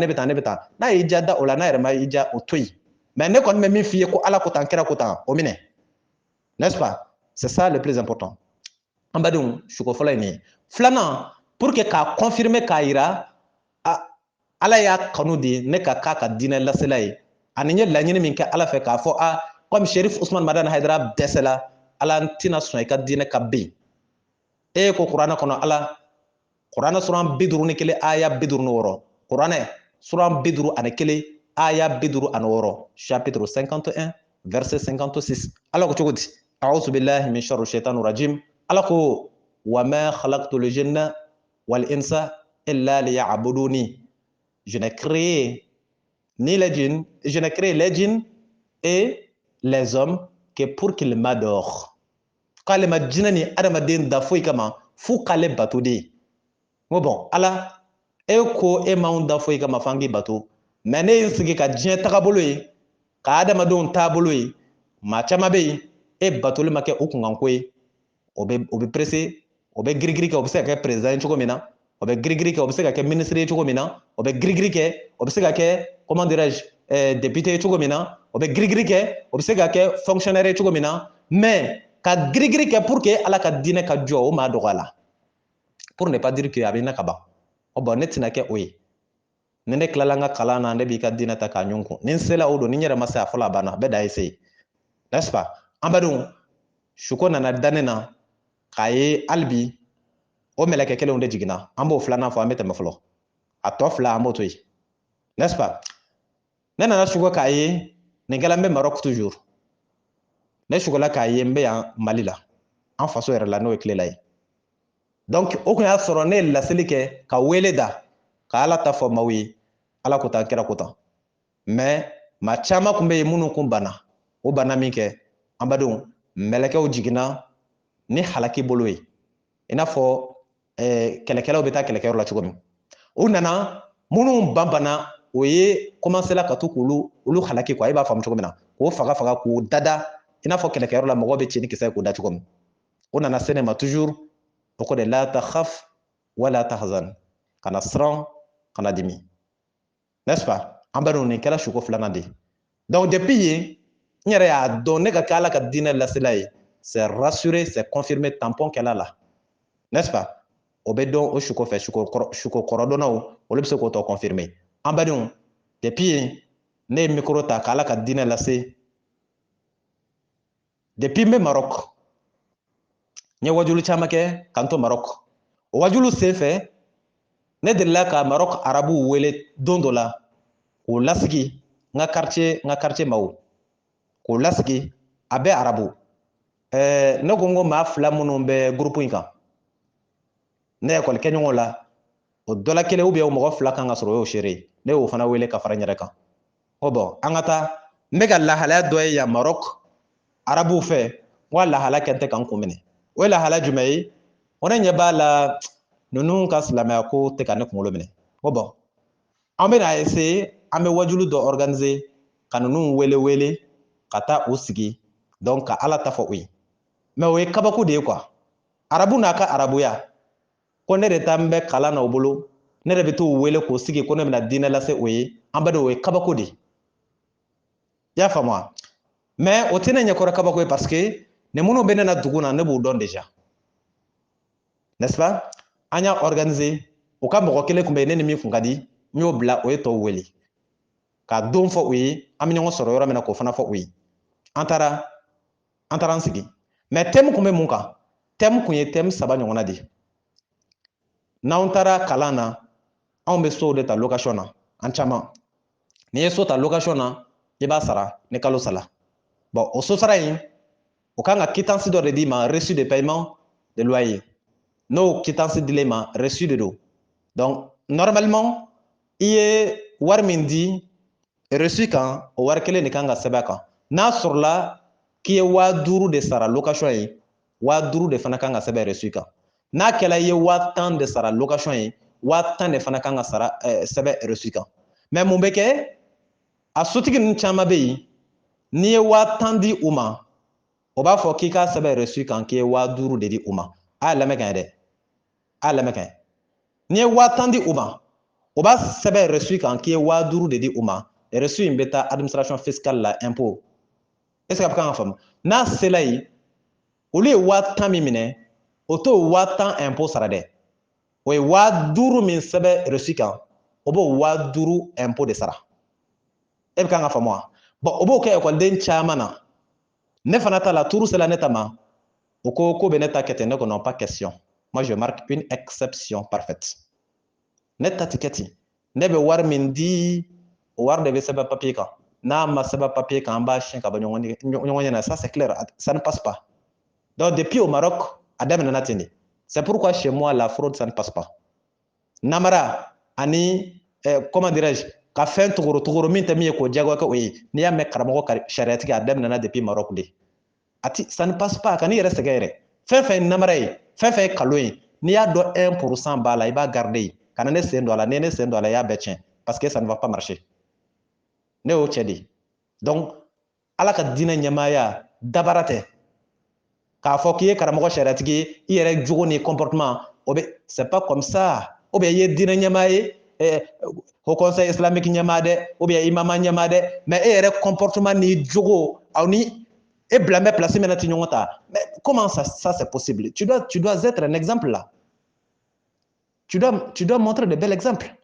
n'a y'i ja da o la n'a yɛrɛ ma i ja o to yen mais ne kɔni bɛ min f'i ye ko ala ko tan kɛra ko tan o minɛ n'est-ce pas c'est ça le plus important an badenw suko fɔlɔ ye nin ye filanan pour que k'a confirmer k'a yira ala y'a kanu de ne ka k'a ka diinɛ lasela ye ani n ye laɲini min kɛ ala fɛ k'a fɔ comme Sherif Usman Madani Hayidara dɛsɛla ala tɛna sɔn i ka diinɛ ka ben e ko kuranɛ kɔnɔ ala kuranɛ suran 51 aya 56 kuranɛ suran 51 aya 56 chapitre 51 verset 56 ala ko cogo di a'udhu billahi min sharri shaitanir rajim ala ko wa ma khalaqtul jinna wal insa illa liya'buduni je n'ai créé les djinns et les hommes que pour qu'ils m'adorent k'ale ma jinɛ ni adamaden da foyi kama f'u k'ale bato de ye n ko bon ala e ko e m'anw da foyi kama f'an k'i bato mais ne ye n sigi ka diɲɛ tagabolo ye ka adamadenw taabolo ye maa caman bɛ yen e batoli ma kɛ o kunkanko ye o bɛ pressé o bɛ girigiri kɛ o bɛ se ka kɛ président ye cogo min na o bɛ girigiri kɛ o bɛ se ka kɛ ministre ye cogo min na o bɛ girigiri kɛ o bɛ se ka kɛ comment dirais-je député ye cogo min na o bɛ girigiri kɛ o bɛ se ka kɛ fonctionnaire ye cogo min na mais ka girigiri kɛ pour que ala ka diinɛ ka jɔ o maa dɔgɔya la pour ne pas dire que a bɛ na ka ban bon ne tɛna kɛ o ye ni ne tilala n ka kalan na ne b'i ka diinɛ ta k'a ɲun kun ni n sela o don ni n yɛrɛ ma se a fɔlɔ a banna a bɛɛ da ese n'est-ce pas an badenw suko nana da ne na k'a ye hali bi o mɛlɛkɛ kelenw de jiginna an b'o filanan fɔ an bɛ tɛmɛ fɔlɔ a tɔ fila an b'o to yen n'est-ce pas ne nana suko k'a ye nin kɛla n bɛ Maroc toujours ne sukola k'a ye n bɛ yan Mali la an faso yɛrɛ la n'o ye Tilela ye donc o kun y'a sɔrɔ ne ye laseli kɛ ka wele da ka Ala ta fɔ maaw ye Ala ko tan kira ko tan mais maa caman kun bɛ yen minnu kun banna o banna min kɛ an badenw mɛlɛkɛw jiginna ni halaki bolo ye i n'a fɔ kɛlɛkɛlaw bɛ taa kɛlɛkɛyɔrɔ la cogo min u nana minnu banna o ye commencera ka to k'olu halaki quoi i b'a faamu cogo min na k'o faga faga k'o dada i n'a fɔ kɛlɛkɛyɔrɔ la mɔgɔw bɛ ci ni kisɛ ye k'o da cogo min o nana se ne ma toujours o ko de la takhaf wala tahzan kana siran kana dimi n'est-ce pas an badenw nin kɛra suko filanan de donc depuis yen n yɛrɛ y'a dɔn ne ka kɛ Ala ka diinɛ lasela ye c'est rassuré c'est confirmé tampon kɛla la n'est-ce pas o bɛ dɔn o suko fɛ suko kɔrɔdɔnnaw olu bɛ se k'o tɔ confirmer an badenw depuis yen ne ye micro ta k'Ala ka diinɛ lase depuis n bɛ Maroc n ye wajulu caman kɛ k'an to Maroc o wajulu senfɛ ne delila ka Maroc arabuw wele don dɔ la k'o lasigi n ka quartier maaw k'o lasigi a bɛɛ arabu ne ko n ko maa fila minnu bɛ groupe in kan ne ekɔli kɛɲɔgɔnw la o dɔ la kelen ou bien o mɔgɔ fila kan ka sɔrɔ o y'o seere ye ne y'o fana wele ka fara n yɛrɛ kan ko bon an ka taa n bɛ ka lahalaya dɔ ye yan Maroc arabuw fɛ n ko a lahala kɛ n tɛ ka n kun minɛ o ye lahala jumɛn ye ko ne ɲɛ b'a la ninnu ka silamɛya ko tɛ ka ne kunkolo minɛ ko bon an bɛna essayer an bɛ wajulu dɔ organiser ka ninnu wele ka taa u sigi donc ka Ala ta fɔ u ye mais o ye kabako de ye quoi arabu n'a ka arabuya ko ne de ta n bɛ kalan na u bolo ne de bɛ t'u wele k'u sigi ko ne bɛna diinɛ lase o ye an badenw o ye kabako de ye i y'a faamu wa mais o tɛ ne ɲɛkɔrɔ kabako ye parce que ni minnu bɛ ne na dugu na ne b'u dɔn déjà n'est-ce pas an y'a organiser u ka mɔgɔ kelen tun bɛ yen ne ni min kun ka di n y'o bila o ye tɔw wele ka don fɔ u ye an bɛ ɲɔgɔn sɔrɔ yɔrɔ min na k'o fana fɔ u ye an taara an sigi mais thème kun bɛ mun kan thème kun ye thème saba ɲɔgɔnna de ye n'anw taara kalan na anw bɛ sow de ta location na an caman n'i ye so ta location na i b'a sara ni kalo sara bon o so sara in o kan ka quittance dɔ de d'i ma reçu de paiement de loyer n'o quittance dil'i ma reçu de don donc normalement i ye wari min di reçu kan o wari kelen de kan ka sɛbɛn a kan n'a sɔrɔla k'i ye 5000 de sara location ye 5000 de fana kan ka sɛbɛn reçu kan n'a kɛla i ye 1010 de sara location ye 1010 de fana kan ka sara sɛbɛn reçu kan mais mun bɛ kɛ a sotigi ninnu caman bɛ yen n'i ye 1010 di u ma o b'a fɔ k'i ka sɛbɛn reçu kan k'i ye 5000 de di u ma a y'a lamɛn ka ɲɛ dɛ a y'a lamɛn ka ɲɛ n'i ye 1010 di u ma o b'a sɛbɛn reçu kan k'i ye 5000 de di u ma reçu in bɛ taa administration fiscale la impôt est ce que a bɛ kan ka faamu n'a sela yen olu ye 1010 min minɛ o t'o 1010 impôt sara dɛ o ye 5000 min sɛbɛn reçu kan o b'o 5000 impôt de sara e bɛ kan ka faamu wa bon o b'o kɛ ekɔliden caman na ne fana ta la tuuru sela ne ta ma o ko bɛ ne ta kɛ ten ne ko non pas question moi je marque une exception parfaite ne ta tɛ kɛ ten ne bɛ wari min di o wari de bɛ sɛbɛn papier kan n'a ma sɛbɛn papier kan an b'a siyɛn ka bɔ ɲɔgɔn ɲɛ na ça c'est clair ça ne passe pas donc depuis au Maroc a daminɛna ten de c'est pourquoi chez moi la fraude ça ne passe pas namara ani comment dirais-je ka fɛn togoro min tɛ min ye k'o diyagoya kɛ o ye n'i y'a mɛn karamɔgɔ ka sariyatigi a daminɛna depuis Maroc de ça ne passe pas kan'i yɛrɛ sɛgɛn yɛrɛ fɛn fɛn ye namara ye fɛn fɛn ye kalon ye n'i y'a dɔn 1% b'a la i b'a garder kana ne sen don a la n'i ye ne sen don a la i y'a bɛɛ tiɲɛ parce que ça ne va pas marcher ne y'o cɛ de donc Ala ka diinɛ ɲɛmaaya dabara tɛ k'a fɔ k'i ye karamɔgɔ sariyatigi ye i yɛrɛ jogo ni comportement o bɛ c'est pas comme ça ou bien i ye diinɛ ɲɛmaa ye Haut Conseil islamique ɲɛmaa dɛ ou bien imama ɲɛmaa dɛ mais e yɛrɛ comportement ni jogo aw ni e bila bɛ place min na tɛ ɲɔgɔn ta mais comment ça c'est possible tu dois être un exemple là tu dois montrer de bels exemples,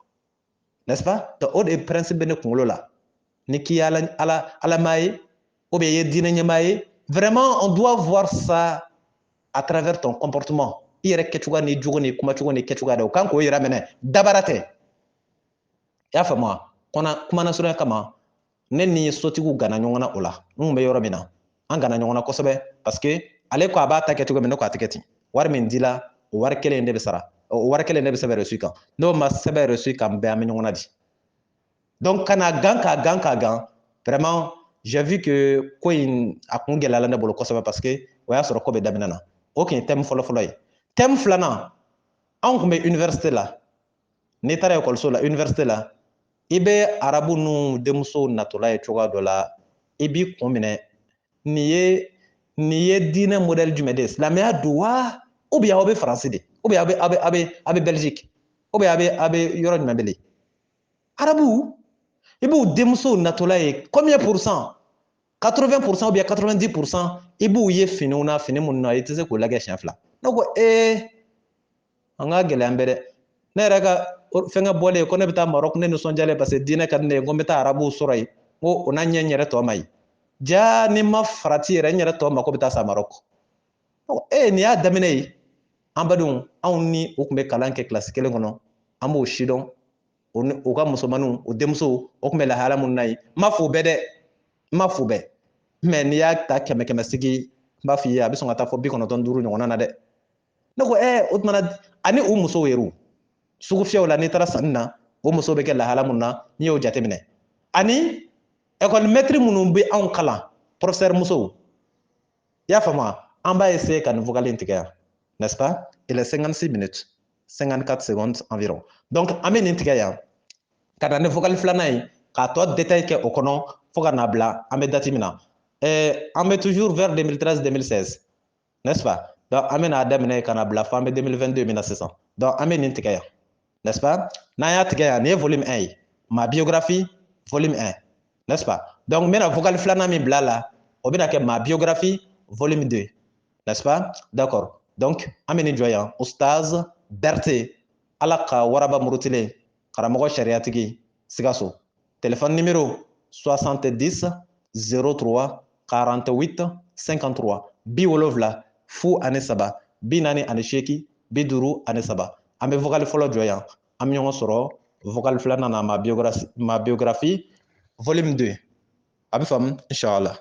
n'est-ce pas? Donc, au principe de Kongolo là, Niki ala maye, ou bien dîner maye, vraiment, on doit voir ça à travers ton comportement. I yɛrɛ kɛcogoya ni jogo ni kumacogo ni kɛcogoya de o kan k'o yira minɛ dabara tɛ. I y'a faamu wa? Kumana surunya kama ne ni sotigiw gana ɲɔgɔn na o la n kun bɛ yɔrɔ min na an gana ɲɔgɔn na kosɛbɛ parce que ale ko a b'a ta kɛ cogo min ne ko a tɛ kɛ ten wari min dila o wari kelen de bɛ sara o wari kelen de bɛ sɛbɛn reçu kan n'o ma sɛbɛn reçu kan bɛɛ an bɛ ɲɔgɔn na di donc kana gan k'a gan vraiment j'ai vu que ko in a kun gɛlɛyala ne bolo kosɛbɛ parce que o y'a sɔrɔ ko bɛ daminɛ na o kun ye thème fɔlɔ ye thème filanan anw kun bɛ université la n'i taara ekɔliso la université la i bɛ arabu n'u denmusow natɔla ye cogoya dɔ la i b'i kun minɛ nin ye diinɛ modèle jumɛn de ye silamɛya don wa ou bien aw bɛ faransi de ou bien aw bɛ belgique ou bien aw bɛ yɔrɔ jumɛn bele arabu i b'u denmusow natɔla ye combien pourcent 80% ou bien 90% i b'u ye finiw na fini minnu na i tɛ se k'o lagɛ siɲɛ fila ne ko an ka gɛlɛya an bɛ dɛ ne yɛrɛ ka fɛngɛ bɔlen ko ne bɛ taa Maroc ne nisɔndiyalen parce que diinɛ ka di ne ye ko n bɛ taa arabuw sɔrɔ yen ko o n'a ɲɛ n yɛrɛ tɔ ma ye ja ni ma farati yɛrɛ n yɛrɛ tɔ ma ko bɛ taa sa Maroc nin y'a daminɛ ye an badenw anw ni o tun bɛ kalan kɛ kilasi kelen kɔnɔ an b'o si dɔn o ka musomaninw o denmusow o tun bɛ lahala minnu na yen n ma fo bɛɛ dɛ n ma fo bɛɛ mais n'i y'a ta 100 sigi n b'a f'i ye a bɛ sɔn ka taa fɔ 95 ɲɔgɔnna na dɛ ne ko o tuma ani u musow yɛrɛ sugu fiyɛw la n'i taara sanni na o musow bɛ kɛ lahala minnu na n'i y'o jateminɛ ani école maître minnu bɛ anw kalan professeur musow i y'a faamu an b'a essayer ka nin vocal in tigɛ yan n'est-ce pas il est 56 minutes 54 secondes environ donc an bɛ nin tigɛ yan ka na ni vocal filanan ye k'a tɔ détail kɛ o kɔnɔ fo ka n'a bila an bɛ date min na an bɛ toujours vers 2013 2016 n'est-ce pas donc an bɛ n'a daminɛ ka n'a bila fo an bɛ 2022 min na sisan donc an bɛ nin tigɛ yan n'est-ce pas n'an y'a tigɛ yan nin ye volume 1 ye ma biographie volume 1 n'est-ce pas donc n bɛna vocal filanan min bila la o bɛna kɛ ma biographie volume 2 n'est-ce pas d'accord donc an bɛ nin jɔ yan Ustaz Berté ala ka waraba murutilen karamɔgɔ sariyatigi Sikaso téléphone numéro 70 03 48 53 70 03 48 53 an bɛ vocal fɔlɔ jɔ yan an bɛ ɲɔgɔn sɔrɔ vocal filanan na ma biographie volume 2 a bɛ faamu inchallah